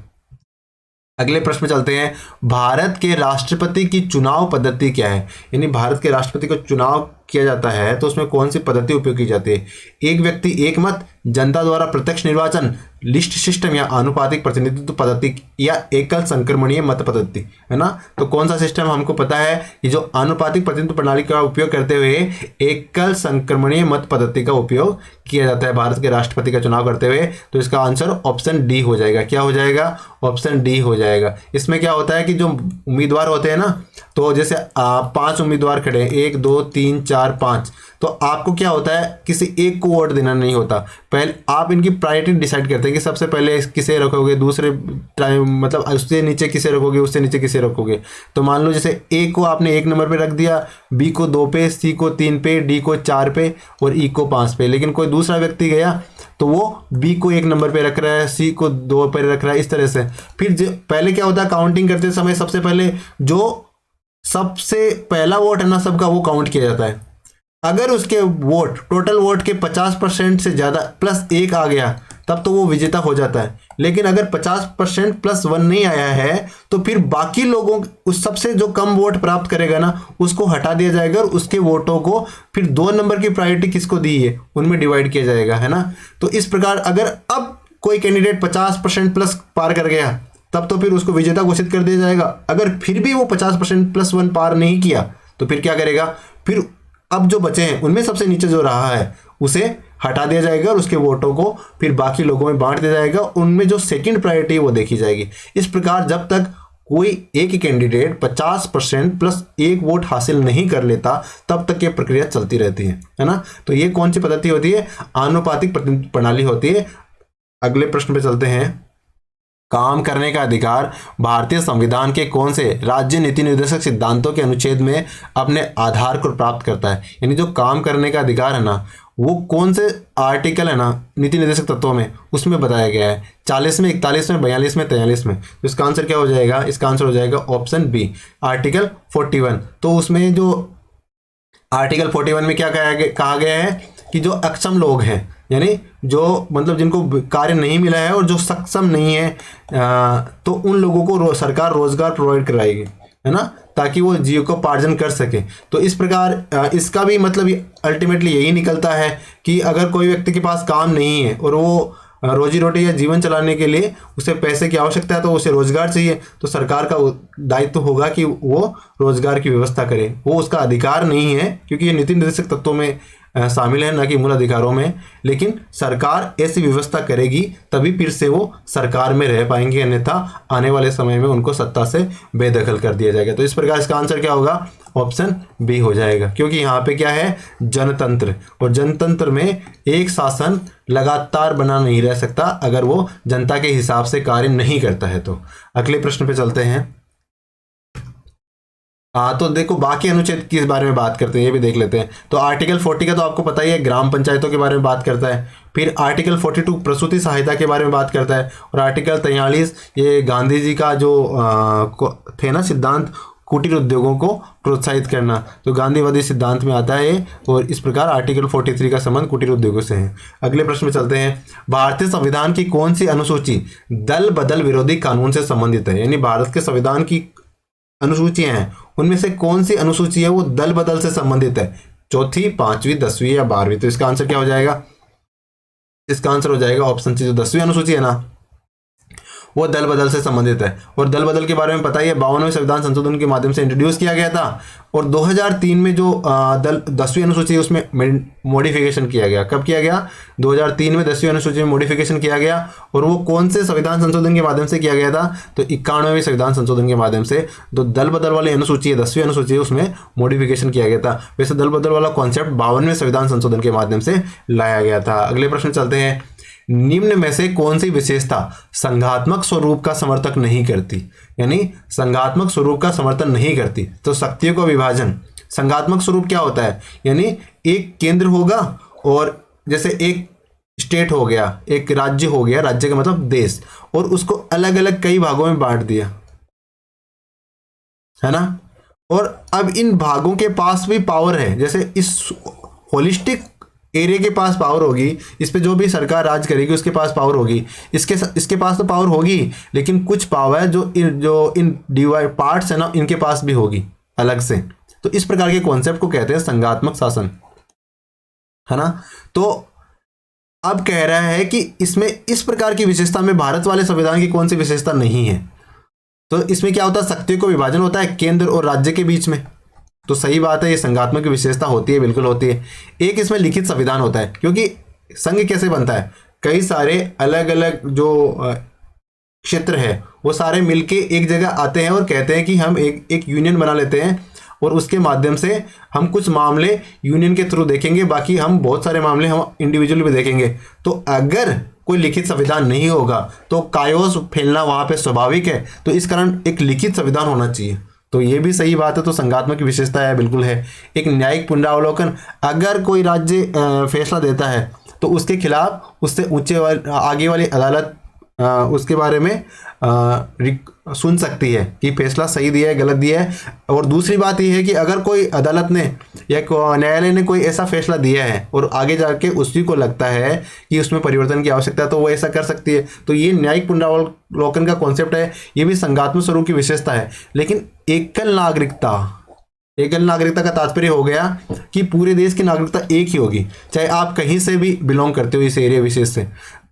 अगले प्रश्न में चलते हैं। भारत के राष्ट्रपति की चुनाव पद्धति क्या है? यानी भारत के राष्ट्रपति को चुनाव किया जाता है तो उसमें कौन सी पद्धति उपयोग की जाती है? एक व्यक्ति एक मत, जनता द्वारा प्रत्यक्ष निर्वाचन, लिस्ट सिस्टम या आनुपातिक प्रतिनिधित्व पद्धति या एकल संक्रमणीय मत पद्धति, है ना। तो कौन सा सिस्टम हमको पता है कि जो आनुपातिक प्रतिनिधित्व प्रणाली का उपयोग करते हुए एकल संक्रमणीय मत पद्धति का उपयोग किया जाता है भारत के राष्ट्रपति का चुनाव करते हुए। तो इसका आंसर ऑप्शन डी हो जाएगा। क्या हो जाएगा? ऑप्शन डी हो जाएगा। इसमें क्या होता है कि जो उम्मीदवार होते हैं ना, तो जैसे 5 उम्मीदवार खड़े हैं, 1 2 3 4 5, तो आपको क्या होता है, किसी एक को वोट देना नहीं होता। पहले आप इनकी प्रायोरिटी डिसाइड करते हैं कि सबसे पहले किसे रखोगे, दूसरे मतलब उससे नीचे किसे रखोगे, उससे नीचे किसे रखोगे। तो मान लो जैसे ए को आपने 1 नंबर पे रख दिया, बी को 2 पे, सी को 3 पे, डी को 4 पे और ई को 5 पे। लेकिन कोई दूसरा व्यक्ति गया तो वो बी को 1 नंबर पे रख रहा है, सी को 2 पे रख रहा है, इस तरह से। फिर पहले क्या होता है, काउंटिंग करते समय सबसे पहले जो सबसे पहला वोट है ना सबका, वो काउंट किया जाता है। अगर उसके वोट, टोटल वोट के 50% से ज़्यादा +1 आ गया तब तो वो विजेता हो जाता है। लेकिन अगर 50% +1 नहीं आया है तो फिर बाकी लोगों, उस सबसे जो कम वोट प्राप्त करेगा ना उसको हटा दिया जाएगा और उसके वोटों को फिर 2 नंबर की प्रायोरिटी किसको दी है उनमें डिवाइड किया जाएगा, है ना। तो इस प्रकार अगर अब कोई कैंडिडेट 50% प्लस पार कर गया तब तो फिर उसको विजेता घोषित कर दिया जाएगा। अगर फिर भी वो 50% +1 पार नहीं किया तो फिर क्या करेगा, फिर अब जो बचे हैं उनमें सबसे नीचे जो रहा है उसे हटा दिया जाएगा और उसके वोटों को फिर बाकी लोगों में बांट दिया जाएगा। उनमें जो सेकंड प्रायोरिटी है वो देखी जाएगी। इस प्रकार जब तक कोई एक कैंडिडेट 50% +1 वोट हासिल नहीं कर लेता तब तक ये प्रक्रिया चलती रहती है ना। तो ये कौन सी पद्धति होती है? आनुपातिक प्रणाली होती है। अगले प्रश्न पे चलते हैं। काम करने का अधिकार भारतीय संविधान के कौन से राज्य नीति निर्देशक सिद्धांतों के अनुच्छेद में अपने आधार को प्राप्त करता है? यानी जो काम करने का अधिकार है ना, वो कौन से आर्टिकल है ना नीति निर्देशक तत्वों में, उसमें बताया गया है। 40 में, 41 में, 42 में, 43 में। तो इसका आंसर क्या हो जाएगा? इसका आंसर हो जाएगा ऑप्शन बी, आर्टिकल 41। तो उसमें जो आर्टिकल 41 में क्या कहा गया है कि जो अक्षम लोग हैं, यानी जो मतलब जिनको कार्य नहीं मिला है और जो सक्षम नहीं है, तो उन लोगों को सरकार रोजगार प्रोवाइड कराएगी, है ना, ताकि वो जीविकोपार्जन कर सके। तो इस प्रकार इसका भी मतलब अल्टीमेटली यही निकलता है कि अगर कोई व्यक्ति के पास काम नहीं है और वो रोजी रोटी या जीवन चलाने के लिए उसे पैसे की आवश्यकता है, तो उसे रोजगार चाहिए, तो सरकार का दायित्व होगा कि वो रोजगार की व्यवस्था करे। वो उसका अधिकार नहीं है क्योंकि ये नीति निर्देशक तत्वों में शामिल है, न कि मूल अधिकारों में। लेकिन सरकार ऐसी व्यवस्था करेगी तभी फिर से वो सरकार में रह पाएंगे, अन्यथा आने वाले समय में उनको सत्ता से बेदखल कर दिया जाएगा। तो इस प्रकार इसका आंसर क्या होगा? ऑप्शन बी हो जाएगा, क्योंकि यहाँ पे क्या है, जनतंत्र, और जनतंत्र में एक शासन लगातार बना नहीं रह सकता अगर वो जनता के हिसाब से कार्य नहीं करता है। तो अगले प्रश्न पे चलते हैं। तो देखो बाकी अनुच्छेद किस बारे में बात करते हैं ये भी देख लेते हैं। तो आर्टिकल 40 का तो आपको पता ही है, ग्राम पंचायतों के बारे में बात करता है। फिर आर्टिकल 42 प्रसूति सहायता के बारे में बात करता है। और आर्टिकल 43 ये गांधी जी का जो थे ना सिद्धांत, कुटीर उद्योगों को प्रोत्साहित करना, तो गांधीवादी सिद्धांत में आता है। और इस प्रकार आर्टिकल 43 का संबंध कुटीर उद्योगों से है। अगले प्रश्न में चलते हैं। भारतीय संविधान की कौन सी अनुसूची दल बदल विरोधी कानून से संबंधित है? यानी भारत के संविधान की अनुसूचियां हैं, उनमें से कौन सी अनुसूची है वो दल बदल से संबंधित है? चौथी, 5वीं, 10वीं या 12वीं? तो इसका आंसर क्या हो जाएगा? इसका आंसर हो जाएगा ऑप्शन सी, जो 10वीं अनुसूची है ना वो दल बदल से संबंधित है। और दल बदल के बारे में पता ही है, 52वें संविधान संशोधन के माध्यम से इंट्रोड्यूस किया गया था। और 2003 में जो 10वीं अनुसूची है उसमें मॉडिफिकेशन किया गया। कब किया गया? 2003 में 10वीं अनुसूची में मॉडिफिकेशन किया गया। और वो कौन से संविधान संशोधन के माध्यम से किया गया था? तो 91वें संविधान संशोधन के माध्यम से। तो दल बदल वाली अनुसूची है, 10वीं अनुसूची है, उसमें मॉडिफिकेशन किया गया था। वैसे दल बदल वाला कॉन्सेप्ट 52वें संविधान संशोधन के माध्यम से लाया गया था। अगले प्रश्न चलते हैं। निम्न में से कौन सी विशेषता संघात्मक स्वरूप का समर्थन नहीं करती? यानी संघात्मक स्वरूप का समर्थन नहीं करती। तो शक्तियों का विभाजन, संघात्मक स्वरूप क्या होता है? यानी एक केंद्र होगा और जैसे एक स्टेट हो गया, एक राज्य हो गया, राज्य का मतलब देश, और उसको अलग अलग कई भागों में बांट दिया, है ना। और अब इन भागों के पास भी पावर है, जैसे इस होलिस्टिक एरिया के पास पावर होगी, इस पे जो भी सरकार राज करेगी उसके पास पावर होगी, इसके पास तो पावर होगी, लेकिन कुछ पावर जो इन डिवाइड पार्ट्स है ना, इनके पास भी होगी अलग से। तो इस प्रकार के कॉन्सेप्ट को कहते हैं संघात्मक शासन, है ना। तो अब कह रहा है कि इसमें इस प्रकार की विशेषता में भारत वाले संविधान की कौन सी विशेषता नहीं है। तो इसमें क्या होता है, शक्तियों को विभाजन होता है केंद्र और राज्य के बीच में। तो सही बात है, ये संघात्मक विशेषता होती है, बिल्कुल होती है। एक इसमें लिखित संविधान होता है, क्योंकि संघ कैसे बनता है, कई सारे अलग अलग जो क्षेत्र है वो सारे मिलके एक जगह आते हैं और कहते हैं कि हम एक यूनियन बना लेते हैं, और उसके माध्यम से हम कुछ मामले यूनियन के थ्रू देखेंगे, बाकी हम बहुत सारे मामले हम इंडिविजुअल भी देखेंगे। तो अगर कोई लिखित संविधान नहीं होगा तो कायोस फैलना वहां पे स्वाभाविक है, तो इस कारण एक लिखित संविधान होना चाहिए। तो ये भी सही बात है, तो संघात्मक की विशेषता है, बिल्कुल है। एक न्यायिक पुनरावलोकन, अगर कोई राज्य फैसला देता है तो उसके खिलाफ उससे आगे वाली अदालत उसके बारे में सुन सकती है कि फैसला सही दिया है, गलत दिया है। और दूसरी बात यह है कि अगर कोई अदालत ने या न्यायालय ने कोई ऐसा फैसला दिया है और आगे जाके उसी को लगता है कि उसमें परिवर्तन की आवश्यकता है, तो वो ऐसा कर सकती है। तो ये न्यायिक पुनरावलोकन का कॉन्सेप्ट है, ये भी संघात्मक स्वरूप की विशेषता है। लेकिन एकल नागरिकता का तात्पर्य हो गया कि पूरे देश की नागरिकता एक ही होगी, चाहे आप कहीं से भी बिलोंग करते हो इस एरिया विशेष से।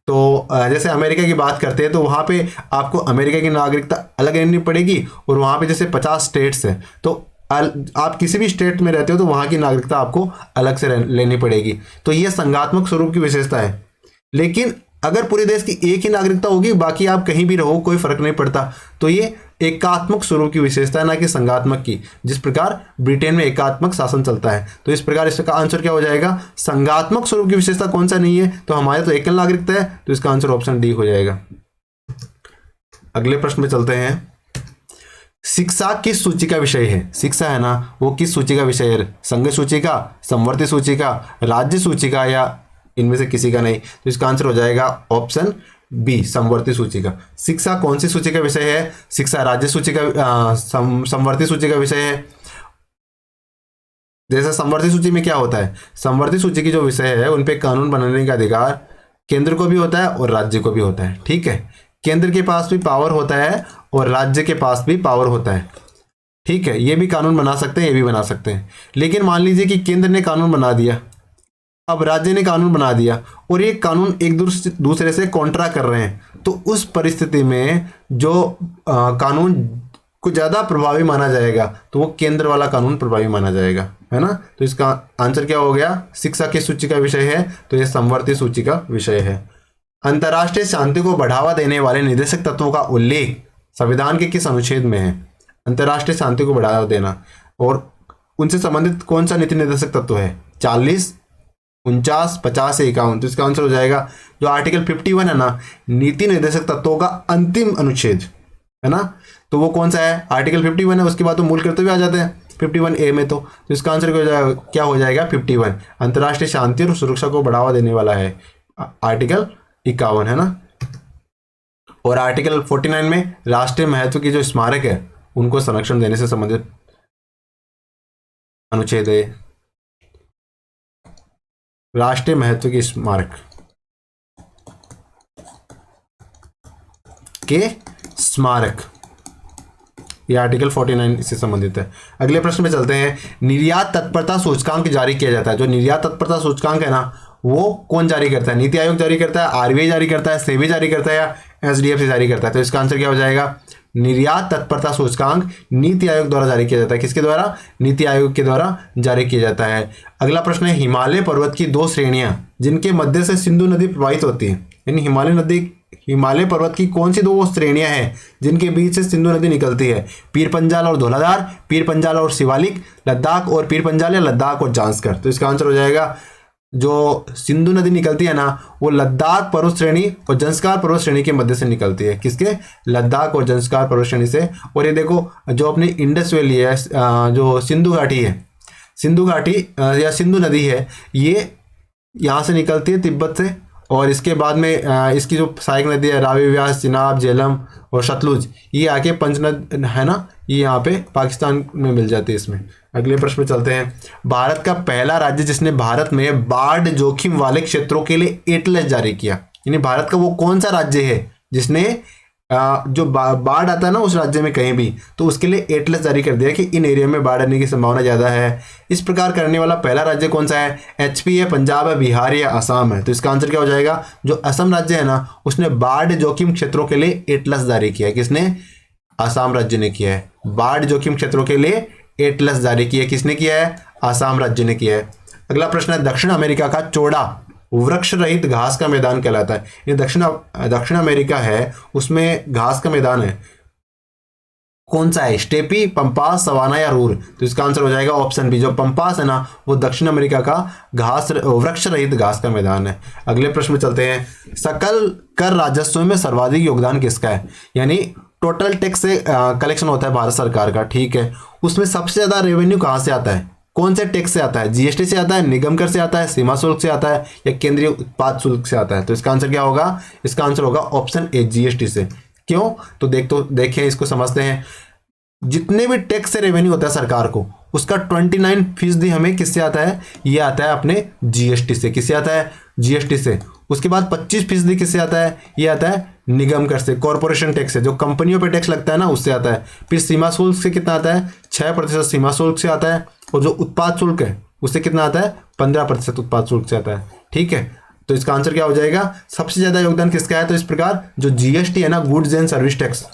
तो जैसे अमेरिका की बात करते हैं तो वहाँ पे आपको अमेरिका की नागरिकता अलग लेनी पड़ेगी, और वहाँ पे जैसे 50 स्टेट्स है, तो आप किसी भी स्टेट में रहते हो तो वहाँ की नागरिकता आपको अलग से लेनी पड़ेगी। तो ये संघात्मक स्वरूप की विशेषता है। लेकिन अगर पूरे देश की एक ही नागरिकता होगी, बाकी आप कहीं भी रहो कोई फर्क नहीं पड़ता, तो ये एकात्मक स्वरूप की विशेषता है, ना कि संघात्मक की। जिस प्रकार ब्रिटेन में एकात्मक शासन चलता है, तो इस प्रकार इसका आंसर क्या हो जाएगा, संघात्मक स्वरूप की विशेषता कौन सा नहीं है, तो हमारे तो एकल नागरिकता है, तो इसका आंसर ऑप्शन डी हो जाएगा। अगले प्रश्न में चलते हैं। शिक्षा किस सूची का विषय है? शिक्षा है ना, वो किस सूची का विषय है? संघ सूची का, समवर्ती सूची का, राज्य सूची का, या इनमें से किसी का नहीं? तो इसका आंसर हो जाएगा ऑप्शन बी, समवर्ती सूची का। शिक्षा कौन सी सूची का विषय है? शिक्षा राज्य सूची का, समवर्ती सूची का विषय है। जैसे समवर्ती सूची में क्या होता है, समवर्ती सूची की जो विषय है उन पे कानून बनाने का अधिकार केंद्र को भी होता है और राज्य को भी होता है। ठीक है, केंद्र के पास भी पावर होता है और राज्य के पास भी पावर होता है। ठीक है, ये भी कानून बना सकते हैं, ये भी बना सकते हैं। लेकिन मान लीजिए कि केंद्र ने कानून बना दिया, अब राज्य ने कानून बना दिया, और ये कानून एक दूसरे से कॉन्ट्रा कर रहे हैं, तो उस परिस्थिति में जो कानून को ज़्यादा प्रभावी माना जाएगा तो वो केंद्र वाला कानून प्रभावी माना जाएगा, है ना। तो इसका आंसर क्या हो गया, शिक्षा किस सूची का विषय है, तो ये समवर्ती सूची का विषय है। अंतर्राष्ट्रीय शांति को बढ़ावा देने वाले निर्देशक तत्वों का उल्लेख संविधान के किस अनुच्छेद में है? अंतर्राष्ट्रीय शांति को बढ़ावा देना और उनसे संबंधित कौन सा नीति निर्देशक तत्व है? 40, 49, 50 या 51? तो इसका आंसर हो जाएगा जो आर्टिकल 51 है ना, नीति निर्देशक तत्वों का अंतिम अनुच्छेद, है ना। तो वो कौन सा है? आर्टिकल 51 है। उसके बाद तो मूल कर्तव्य आ जाते हैं 51A में। तो इसका आंसर क्या हो जाएगा 51, अंतर्राष्ट्रीय शांति और सुरक्षा को बढ़ावा देने वाला है आर्टिकल 51, है ना। और आर्टिकल 49 में राष्ट्रीय महत्व की जो स्मारक है उनको संरक्षण देने से संबंधित अनुच्छेद है। राष्ट्रीय महत्व की स्मारक के स्मारक, ये आर्टिकल 49 इससे संबंधित है। अगले प्रश्न में चलते हैं। निर्यात तत्परता सूचकांक जारी किया जाता है। जो निर्यात तत्परता सूचकांक है ना, वो कौन जारी करता है? नीति आयोग जारी करता है, आरबीआई जारी करता है, सेबी जारी करता है, या एचडीएफसी जारी करता है? तो इसका आंसर क्या हो जाएगा, निर्यात तत्परता सूचकांक नीति आयोग द्वारा जारी किया जाता है। किसके द्वारा? नीति आयोग के द्वारा जारी किया जाता है। अगला प्रश्न है, हिमालय पर्वत की 2 श्रेणियां जिनके मध्य से सिंधु नदी प्रवाहित होती है, यानी हिमालय पर्वत की कौन सी 2 श्रेणियां हैं जिनके बीच से सिंधु नदी निकलती है? पीर पंजाल और धौलाधार, पीर पंजाल और शिवालिक, लद्दाख और पीर पंजाल, या लद्दाख और जांस्कर? तो इसका आंसर हो जाएगा जो सिंधु नदी निकलती है ना, वो लद्दाख पर्वत श्रेणी और जंस्कार पर्वत श्रेणी के मध्य से निकलती है। किसके? लद्दाख और जंस्कार पर्वत श्रेणी से। और ये देखो जो अपनी इंडस वैली है, जो सिंधु घाटी है, सिंधु घाटी या सिंधु नदी है, ये यहाँ से निकलती है तिब्बत से, और इसके बाद में इसकी जो सहायक नदी है रावी, व्यास, चिनाब, झेलम और सतलुज ये आके पंचनद है ना, ये यहाँ पे पाकिस्तान में मिल जाती है इसमें। अगले प्रश्न में चलते हैं। भारत का पहला राज्य जिसने भारत में बाढ़ जोखिम वाले क्षेत्रों के लिए एटलस जारी किया, यानी भारत का वो कौन सा राज्य है जिसने जो बाढ़ आता है ना उस राज्य में कहीं भी, तो उसके लिए एटलस जारी कर दिया कि इन एरिया में बाढ़ आने की संभावना ज़्यादा है। इस प्रकार करने वाला पहला राज्य कौन सा है? एचपी है, पंजाब है, बिहार या असम है। तो इसका आंसर क्या हो जाएगा? जो असम राज्य है ना उसने बाढ़ जोखिम क्षेत्रों के लिए एटलस जारी किया है। किसने? असम राज्य ने किया है। बाढ़ जोखिम क्षेत्रों के लिए एटलस जारी किया किसने किया है? असम राज्य ने किया है। अगला प्रश्न है, दक्षिण अमेरिका का चौड़ा वृक्ष रहित घास का मैदान कहलाता है। ये दक्षिण अमेरिका है उसमें घास का मैदान है, कौन सा है? स्टेपी, पंपास, सवाना या रूर? तो इसका आंसर हो जाएगा ऑप्शन बी, जो पंपास है ना वो दक्षिण अमेरिका का वृक्ष रहित घास का मैदान है। अगले प्रश्न में चलते हैं। सकल कर राजस्व में सर्वाधिक योगदान किसका है? यानी टोटल टैक्स से कलेक्शन होता है भारत सरकार का, ठीक है, उसमें सबसे ज्यादा रेवेन्यू कहाँ से आता है? कौन से टैक्स से आता है? जीएसटी से आता है, निगम कर से आता है, सीमा शुल्क से आता है या केंद्रीय उत्पाद शुल्क से आता है? तो इसका आंसर क्या होगा? इसका आंसर होगा ऑप्शन ए, जीएसटी से। क्यों? तो देखें इसको समझते हैं। जितने भी टैक्स से रेवेन्यू होता है सरकार को उसका 29% हमें किससे आता है? ये आता है अपने जीएसटी से। किससे आता है? जीएसटी से। उसके बाद 25% किससे आता है? ये आता है निगम कर से, कॉर्पोरेशन टैक्स से, जो कंपनियों पे टैक्स लगता है ना उससे आता है। फिर सीमा शुल्क से कितना आता है? 6% सीमा शुल्क से आता है। और जो उत्पाद शुल्क है उससे कितना आता है? 15% उत्पाद शुल्क से आता है, ठीक है। तो इसका आंसर क्या हो जाएगा? सबसे ज्यादा योगदान किसका है? तो इस प्रकार जो जीएसटी है ना, गुड्स एंड सर्विस टैक्स,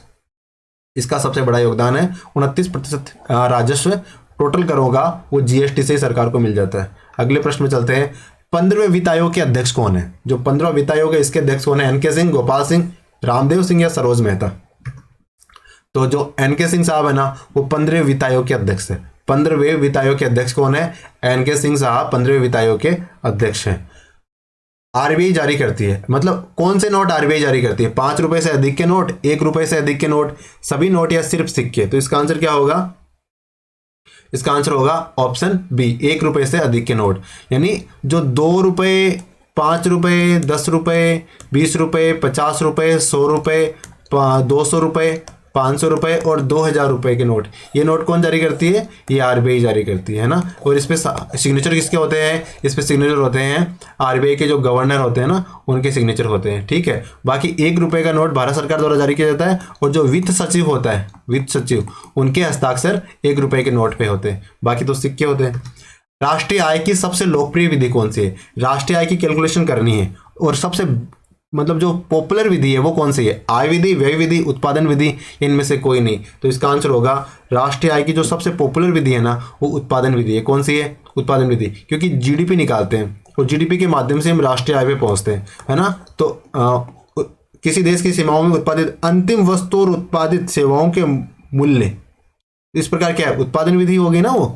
इसका सबसे बड़ा योगदान है। 29% राजस्व टोटल करों का वो जीएसटी से ही सरकार को मिल जाता है। अगले प्रश्न में चलते हैं। 15वें वित्त आयोग के अध्यक्ष कौन है? जो 15वां वित्त आयोग है इसके अध्यक्ष कौन है? एनके सिंह, गोपाल सिंह, रामदेव सिंह या सरोज मेहता? तो जो एनके सिंह साहब है ना वो 15वें वित्त आयोग के अध्यक्ष है। 15वें वित्त आयोग के अध्यक्ष कौन है? एनके सिंह साहब 15वें वित्त आयोग के अध्यक्ष हैं। आरबीआई जारी करती है, मतलब कौन से नोट आरबीआई जारी करती है? 5 रुपए से अधिक के नोट, 1 रुपए से अधिक के नोट, सभी नोट या सिर्फ सिक्के? तो इसका आंसर क्या होगा? इसका आंसर होगा ऑप्शन बी, 1 रुपए से अधिक के नोट। यानी जो 2 रुपए, 5 रुपए, 10 रुपए, 20 रुपए, 50 रुपए, 100 रुपए, 200 रुपए, 500 रुपए और 2000 रुपए के नोट, ये नोट कौन जारी करती है? ये आरबीआई जारी करती है ना। और इस पे सिग्नेचर किसके होते हैं? इस पे सिग्नेचर होते हैं आरबीआई के जो गवर्नर होते हैं ना उनके सिग्नेचर होते हैं, ठीक है। बाकी 1 रुपए का नोट भारत सरकार द्वारा जारी किया जाता है और जो वित्त सचिव होता है, वित्त सचिव, उनके हस्ताक्षर 1 रुपए के नोट पे होते हैं, बाकी तो सिक्के होते हैं। राष्ट्रीय आय की सबसे लोकप्रिय विधि कौन सी है? राष्ट्रीय आय की कैलकुलेशन करनी है और सबसे मतलब जो पॉपुलर विधि है वो कौन सी है? आय विधि, व्यय विधि, उत्पादन विधि, इनमें से कोई नहीं। तो इसका आंसर होगा राष्ट्रीय आय की जो सबसे पॉपुलर विधि है ना वो उत्पादन विधि है। कौन सी है? उत्पादन विधि, क्योंकि जीडीपी निकालते हैं और जीडीपी के माध्यम से हम राष्ट्रीय आय पे पहुंचते हैं, है ना। तो किसी देश की सीमाओं में उत्पादित अंतिम वस्तु और उत्पादित सेवाओं के मूल्य, इस प्रकार क्या है? उत्पादन विधि होगी ना वो,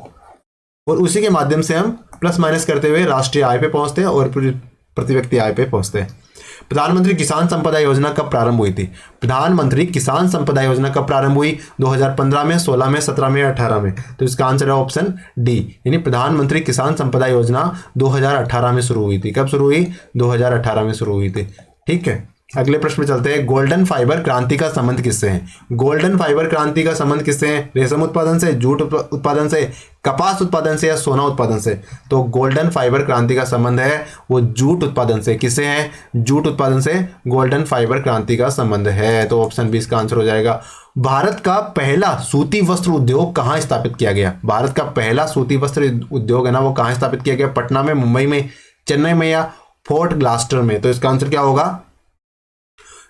और उसी के माध्यम से हम प्लस माइनस करते हुए राष्ट्रीय आय पे पहुंचते हैं और प्रति व्यक्ति आय पे पहुंचते हैं। प्रधानमंत्री किसान संपदा योजना कब प्रारंभ हुई थी? प्रधानमंत्री किसान संपदा योजना कब प्रारंभ हुई? 2015 में, 16 में, 17 में या 18 में? तो इसका आंसर है ऑप्शन डी, यानी प्रधानमंत्री किसान संपदा योजना 2018 में शुरू हुई थी। कब शुरू हुई? 2018 में शुरू हुई थी, ठीक है। अगले प्रश्न में चलते हैं। गोल्डन फाइबर क्रांति का संबंध किससे है? गोल्डन फाइबर क्रांति का संबंध किससे है? रेशम उत्पादन से, जूट उत्पादन से, कपास उत्पादन से या सोना उत्पादन से? तो गोल्डन फाइबर क्रांति का संबंध है वो जूट उत्पादन से। किससे है? जूट उत्पादन से गोल्डन फाइबर क्रांति का संबंध है। तो ऑप्शन बी इसका आंसर हो जाएगा। भारत का पहला सूती वस्त्र उद्योग कहाँ स्थापित किया गया? भारत का पहला सूती वस्त्र उद्योग है ना वो कहाँ स्थापित किया गया? पटना में, मुंबई में, चेन्नई में या फोर्ट ग्लास्टर में? तो इसका आंसर क्या होगा?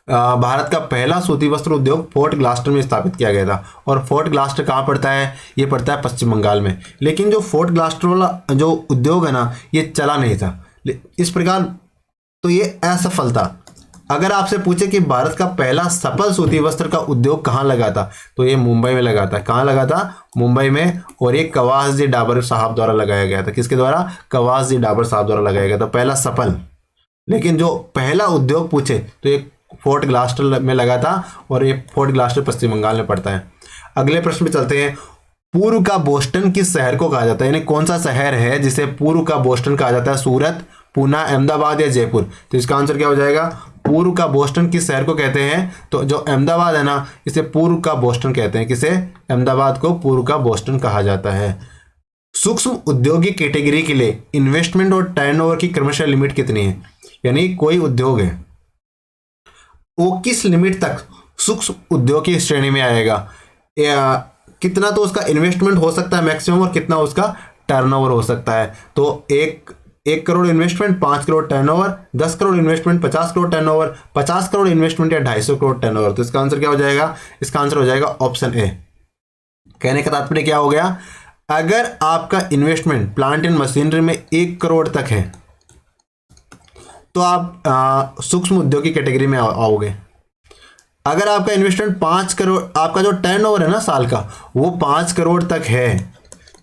भारत का पहला सूती वस्त्र उद्योग फोर्ट ग्लास्टर में स्थापित किया गया था। और फोर्ट ग्लास्टर कहाँ पड़ता है? ये पड़ता है पश्चिम बंगाल में। लेकिन जो फोर्ट ग्लास्टर वाला जो उद्योग है ना ये चला नहीं था, इस प्रकार तो ये असफल था। अगर आपसे पूछे कि भारत का पहला सफल सूती वस्त्र का उद्योग कहाँ लगा था, तो ये मुंबई में लगा था। कहाँ लगा था? मुंबई में। और ये कवास जी डाबर साहब द्वारा लगाया गया था। किसके द्वारा? कवास जी डाबर साहब द्वारा लगाया गया था, पहला सफल। लेकिन जो पहला उद्योग पूछे तो ये फोर्ट ग्लास्टर में लगा था और ये फोर्ट ग्लास्टर पश्चिम बंगाल में पड़ता है। अगले प्रश्न में चलते हैं। पूर्व का बोस्टन किस शहर को कहा जाता है? यानी कौन सा शहर है जिसे पूर्व का बोस्टन कहा जाता है? सूरत, पूना, अहमदाबाद या जयपुर? तो इसका आंसर क्या हो जाएगा? पूर्व का बोस्टन किस शहर को कहते हैं? तो जो अहमदाबाद है ना, इसे पूर्व का बोस्टन कहते हैं। किसे? अहमदाबाद को पूर्व का बोस्टन कहा जाता है। सूक्ष्म उद्योग की कैटेगरी के लिए इन्वेस्टमेंट और टर्नओवर की क्रमशः लिमिट कितनी है? यानी कोई उद्योग है, वो किस लिमिट तक सूक्ष्म उद्योग की श्रेणी में आएगा? कितना तो उसका इन्वेस्टमेंट हो सकता है मैक्सिमम, और कितना उसका टर्नओवर हो सकता है। तो एक crore investment, 5 crore turnover, 10 crore investment, 50 crore turnover, 50 crore investment या 250 करोड़ टर्नओवर। तो इसका आंसर क्या हो जाएगा? इसका आंसर हो जाएगा ऑप्शन ए। कहने का तात्पर्य क्या हो गया? अगर आपका इन्वेस्टमेंट प्लांट एंड मशीनरी में 1 करोड़ तक है तो आप सूक्ष्म उद्योग की कैटेगरी में आओगे। अगर आपका इन्वेस्टमेंट 5 करोड़, आपका जो टर्नओवर है ना साल का, वो 5 करोड़ तक है,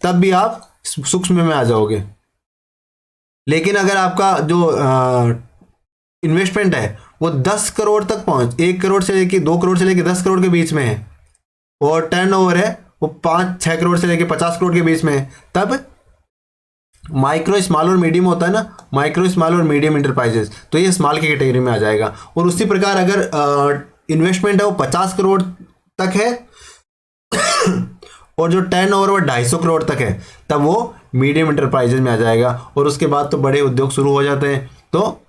तब भी आप सूक्ष्म में आ जाओगे। लेकिन अगर आपका जो इन्वेस्टमेंट है वो 10 करोड़ तक 1 करोड़ से लेके 2 करोड़ से लेके 10 करोड़ के बीच में है, और टर्नओवर है वो 5-6 करोड़ से लेके 50 करोड़ के बीच में है, तब माइक्रो, स्मॉल और मीडियम होता है ना, माइक्रो, स्मॉल और मीडियम इंटरप्राइजेस, तो ये स्मॉल की कैटेगरी में आ जाएगा। और उसी प्रकार अगर इन्वेस्टमेंट है वो 50 करोड़ तक है और जो टर्नओवर वो 250 करोड़ तक है, तब वो मीडियम इंटरप्राइजेज में आ जाएगा। और उसके बाद तो बड़े उद्योग शुरू हो जाते हैं। तो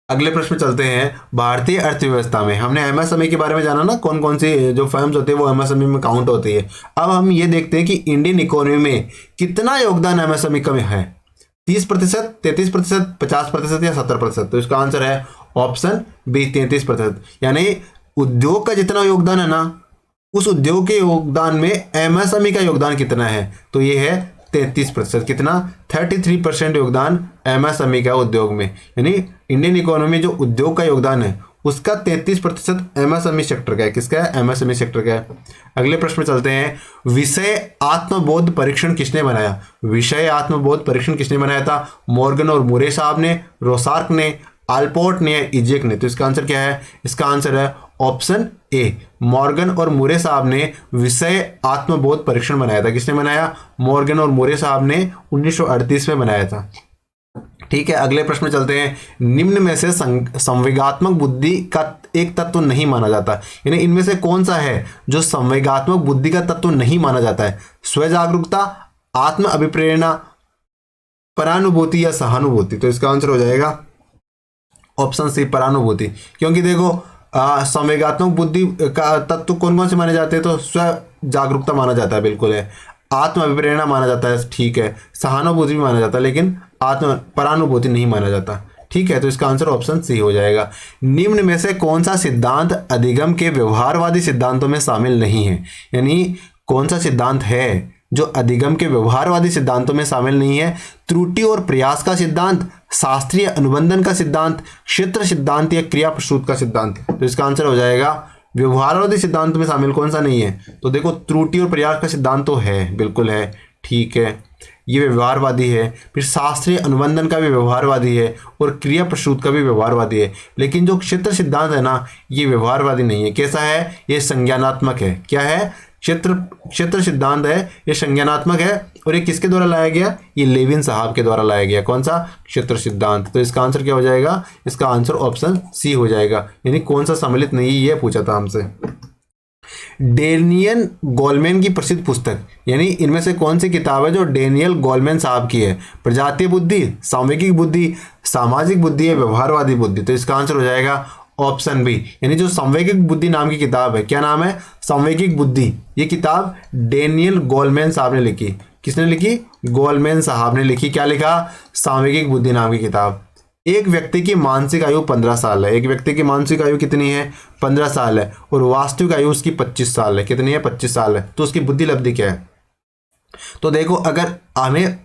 अगले प्रश्न चलते हैं। भारतीय अर्थव्यवस्था में हमने एमएसएमई के बारे में जाना ना, कौन कौन सी जो फर्म्स होती है वो एमएसएमई में काउंट होती है। अब हम ये देखते हैं कि इंडियन इकोनॉमी में कितना योगदान एमएसएमई का है। 30%, 33%, 50% या 70%। तो इसका आंसर है ऑप्शन बी, 33%। यानी उद्योग का जितना योगदान है ना, उस उद्योग के योगदान में एमएसएमई का योगदान कितना है? तो ये है 33%। कितना? 33% योगदान एमएसएमई का उद्योग में। यानी इंडियन इकोनॉमी में जो उद्योग का योगदान है उसका 33% एमएसएमई सेक्टर का है। किसका है? एमएसएमई सेक्टर का है। अगले प्रश्न में चलते हैं। विषय आत्मबोध परीक्षण किसने बनाया? विषय आत्मबोध परीक्षण किसने बनाया था? मॉर्गन और मुरे साहब ने, रोसार्क ने, आल्पोर्ट ने, इजेक ने। तो इसका आंसर क्या है? इसका आंसर है ऑप्शन ए, मॉर्गन और मुरे साहब ने विषय आत्मबोध परीक्षण बनाया था। किसने बनाया? मॉर्गन और मुरे साहब ने 1938 में बनाया था। ठीक है, अगले प्रश्न में चलते हैं। निम्न में से संवेगात्मक बुद्धि का एक तत्व नहीं माना जाता, यानी इनमें से कौन सा है जो संवेगात्मक बुद्धि का तत्व नहीं माना जाता है? स्व जागरूकता, आत्म अभिप्रेरणा, परानुभूति या सहानुभूति। तो इसका आंसर हो जाएगा ऑप्शन सी, परानुभूति। क्योंकि देखो संवेगात्मक बुद्धि का तत्व कौन कौन से माने जाते हैं? तो स्व जागरूकता माना जाता है, बिल्कुल है। आत्म अभिप्रेरणा माना जाता है, ठीक है। सहानुभूति भी माना जाता है, लेकिन परानुभूति नहीं माना जाता। ठीक है, तो इसका आंसर ऑप्शन सी हो जाएगा। निम्न में से कौन सा सिद्धांत अधिगम के व्यवहारवादी सिद्धांतों में शामिल नहीं है? यानी कौन सा सिद्धांत है जो अधिगम के व्यवहारवादी सिद्धांतों में शामिल नहीं है? त्रुटि और प्रयास का सिद्धांत, शास्त्रीय अनुबंधन का सिद्धांत, क्षेत्र सिद्धांत या क्रिया प्रसूत का सिद्धांत। तो इसका आंसर हो जाएगा व्यवहारवादी सिद्धांत में शामिल कौन सा नहीं है? तो देखो त्रुटि और प्रयास का सिद्धांत तो है, बिल्कुल है, ठीक है, ये व्यवहारवादी है। फिर शास्त्रीय अनुबंधन का भी व्यवहारवादी है और क्रिया प्रसूत का भी व्यवहारवादी है। लेकिन जो क्षेत्र सिद्धांत है ना, ये व्यवहारवादी नहीं है। कैसा है? ये संज्ञानात्मक है। क्या है? क्षेत्र सिद्धांत है, ये संज्ञानात्मक है। और ये किसके द्वारा लाया गया? ये लेविन साहब के द्वारा लाया गया। कौन सा? क्षेत्र सिद्धांत। तो इसका आंसर क्या हो जाएगा? इसका आंसर ऑप्शन सी हो जाएगा। यानी कौन सा सम्मिलित नहीं, ये पूछा था हमसे। डेनियल गोलमैन की प्रसिद्ध पुस्तक, यानी इनमें से कौन सी किताब है जो डेनियल गोलमैन साहब की है? प्रजातीय बुद्धि, सामूहिक बुद्धि, सामाजिक बुद्धि या व्यवहारवादी बुद्धि। तो इसका आंसर हो जाएगा ऑप्शन बी, यानी जो संवैगिक बुद्धि नाम की किताब है। क्या नाम है? संवैगिक बुद्धि। ये किताब डेनियल गोलमैन साहब ने लिखी। किसने लिखी? गोलमैन साहब ने लिखी। क्या लिखा? संवैगिक बुद्धि नाम की किताब। एक व्यक्ति की मानसिक आयु 15 साल है। एक व्यक्ति की मानसिक आयु कितनी है? 15 साल है। और वास्तविक आयु उसकी 25 साल है। कितनी है? 25 साल है। तो उसकी बुद्धि लब्धि क्या है? तो देखो, अगर हमें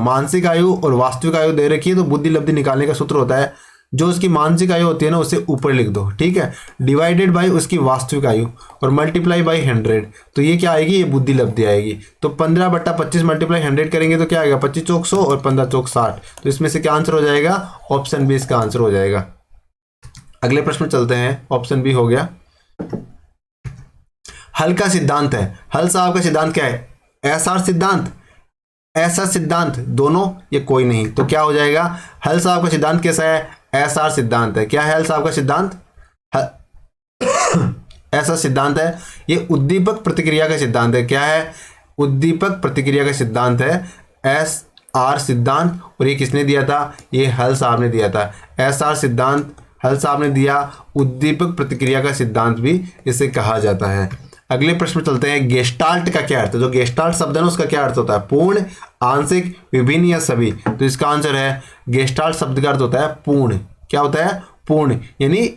मानसिक आयु और वास्तविक आयु दे रखी है तो बुद्धि लब्धि निकालने का सूत्र होता है, जो उसकी मानसिक आयु होती है ना, उसे ऊपर लिख दो, ठीक है, डिवाइडेड बाय उसकी वास्तविक आयु और मल्टीप्लाई बाय 100। तो ये क्या आएगी? ये बुद्धि लब्धि आएगी। तो 15/25 मल्टीप्लाई 100 करेंगे तो क्या आएगा? 25 चौक 100 और 15 चौक 60। तो इसमें से क्या आंसर हो जाएगा? ऑप्शन बी इसका आंसर हो जाएगा। अगले प्रश्न चलते हैं। ऑप्शन बी हो गया। हल का सिद्धांत है। हल साहब का सिद्धांत क्या है? एसआर सिद्धांत, ऐसा सिद्धांत, दोनों या कोई नहीं। तो क्या हो जाएगा, हल साहब का सिद्धांत कैसा है, एसआर सिद्धांत है। क्या है हल साहब का सिद्धांत, ऐसा सिद्धांत है। ये उद्दीपक प्रतिक्रिया का सिद्धांत है। क्या है, उद्दीपक प्रतिक्रिया का सिद्धांत है, एस आर सिद्धांत। और ये किसने दिया था, ये हल साहब ने दिया था। एस आर सिद्धांत हल साहब ने दिया। उद्दीपक प्रतिक्रिया का सिद्धांत भी इसे कहा जाता है। अगले प्रश्न में चलते हैं, गेस्टाल्ट का क्या अर्थ है। जो गेस्टाल्ट शब्द है ना, उसका क्या अर्थ होता है, पूर्ण, आंशिक, विभिन्न या सभी। तो इसका आंसर है, गेस्टाल्ट शब्द का अर्थ होता है पूर्ण। क्या होता है, पूर्ण। यानी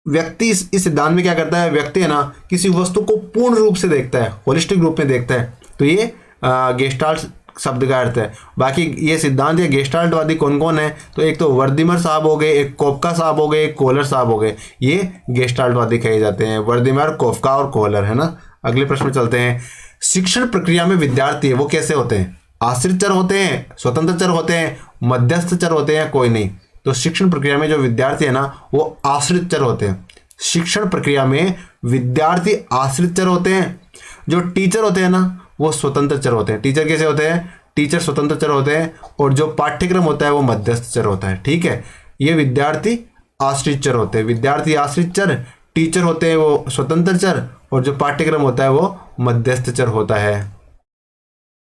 व्यक्ति इस सिद्धांत में क्या करता है, व्यक्ति है ना किसी वस्तु को पूर्ण रूप से देखता है, होलिस्टिक रूप में देखता है। तो ये गेस्टाल्ट शब्द का अर्थ है। बाकी ये सिद्धांत या गेस्टाल्टवादी कौन कौन है, तो एक तो वर्दिमर साहब हो गए, एक कोफका साहब हो गए, एक कोहलर साहब हो गए। ये गेस्टाल्टवादी कहे जाते हैं, वर्दिमर, कोफका और कोहलर, है ना। अगले प्रश्न में चलते हैं, शिक्षण प्रक्रिया में विद्यार्थी है वो कैसे होते हैं, आश्रित चर होते हैं, स्वतंत्र चर होते हैं, मध्यस्थ चर होते हैं, कोई नहीं। तो शिक्षण प्रक्रिया में जो विद्यार्थी है ना वो आश्रित चर होते हैं। शिक्षण प्रक्रिया में विद्यार्थी आश्रित चर होते हैं। जो टीचर होते हैं ना वो स्वतंत्र चर होते हैं। टीचर कैसे होते हैं, टीचर स्वतंत्र चर होते हैं। और जो पाठ्यक्रम होता है वो मध्यस्थ चर होता है। ठीक है, ये विद्यार्थी आश्रित चर होते हैं। विद्यार्थी आश्रित चर, टीचर होते हैं वो स्वतंत्र चर, और जो पाठ्यक्रम होता है वो मध्यस्थ चर होता है।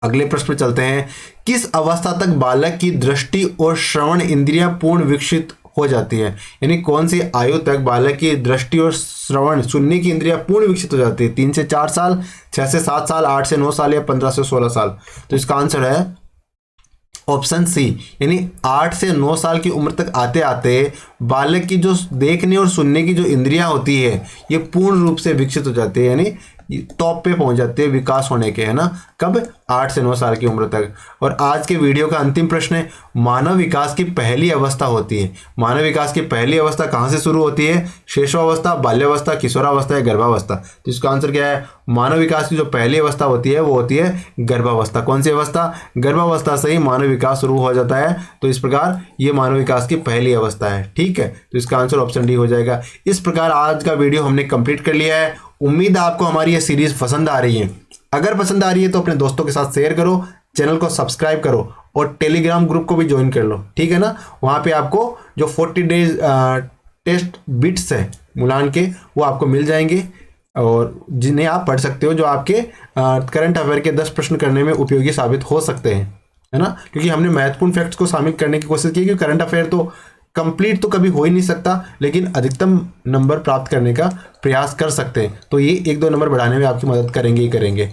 अगले प्रश्न में चलते हैं, किस अवस्था तक बालक की दृष्टि और श्रवण इंद्रियां पूर्ण विकसित हो जाती है। यानी कौन सी आयु तक बालक की दृष्टि और श्रवण, सुनने की इंद्रियां पूर्ण विकसित हो जाती है। 3 से 4 साल, 6 से 7 साल, 8 से 9 साल या 15 से 16 साल। तो इसका आंसर है ऑप्शन सी, यानी 8 से 9 साल की उम्र तक आते आते बालक की जो देखने और सुनने की जो इंद्रियां होती है ये पूर्ण रूप से विकसित हो जाती है, यानी टॉप पे पहुंच जाती है विकास होने के, है ना। कब, 8 से 9 साल की उम्र तक। और आज के वीडियो का अंतिम प्रश्न है, मानव विकास की पहली अवस्था होती है। मानव विकास की पहली अवस्था कहाँ से शुरू होती है, शैशवावस्था, बाल्यावस्था, किशोरावस्था या गर्भावस्था। तो इसका आंसर क्या है, मानव विकास की जो पहली अवस्था होती है वो होती है गर्भावस्था। कौन सी अवस्था, गर्भावस्था से ही मानव विकास शुरू हो जाता है। तो इस प्रकार ये मानव विकास की पहली अवस्था है। ठीक है, तो इसका आंसर ऑप्शन डी हो जाएगा। इस प्रकार आज का वीडियो हमने कंप्लीट कर लिया है। उम्मीद है आपको हमारी ये सीरीज पसंद आ रही है। अगर पसंद आ रही है तो अपने दोस्तों के साथ शेयर करो, चैनल को सब्सक्राइब करो और टेलीग्राम ग्रुप को भी ज्वाइन कर लो। ठीक है ना, वहाँ पे आपको जो 40 डेज टेस्ट बिट्स है मुलान के वो आपको मिल जाएंगे और जिन्हें आप पढ़ सकते हो, जो आपके करंट अफेयर के 10 प्रश्न करने में उपयोगी साबित हो सकते हैं, है ना। क्योंकि हमने महत्वपूर्ण फैक्ट्स को शामिल करने की कोशिश की, क्योंकि करंट अफेयर तो कंप्लीट तो कभी हो ही नहीं सकता, लेकिन अधिकतम नंबर प्राप्त करने का प्रयास कर सकते हैं। तो ये 1-2 नंबर बढ़ाने में आपकी मदद करेंगे ही करेंगे।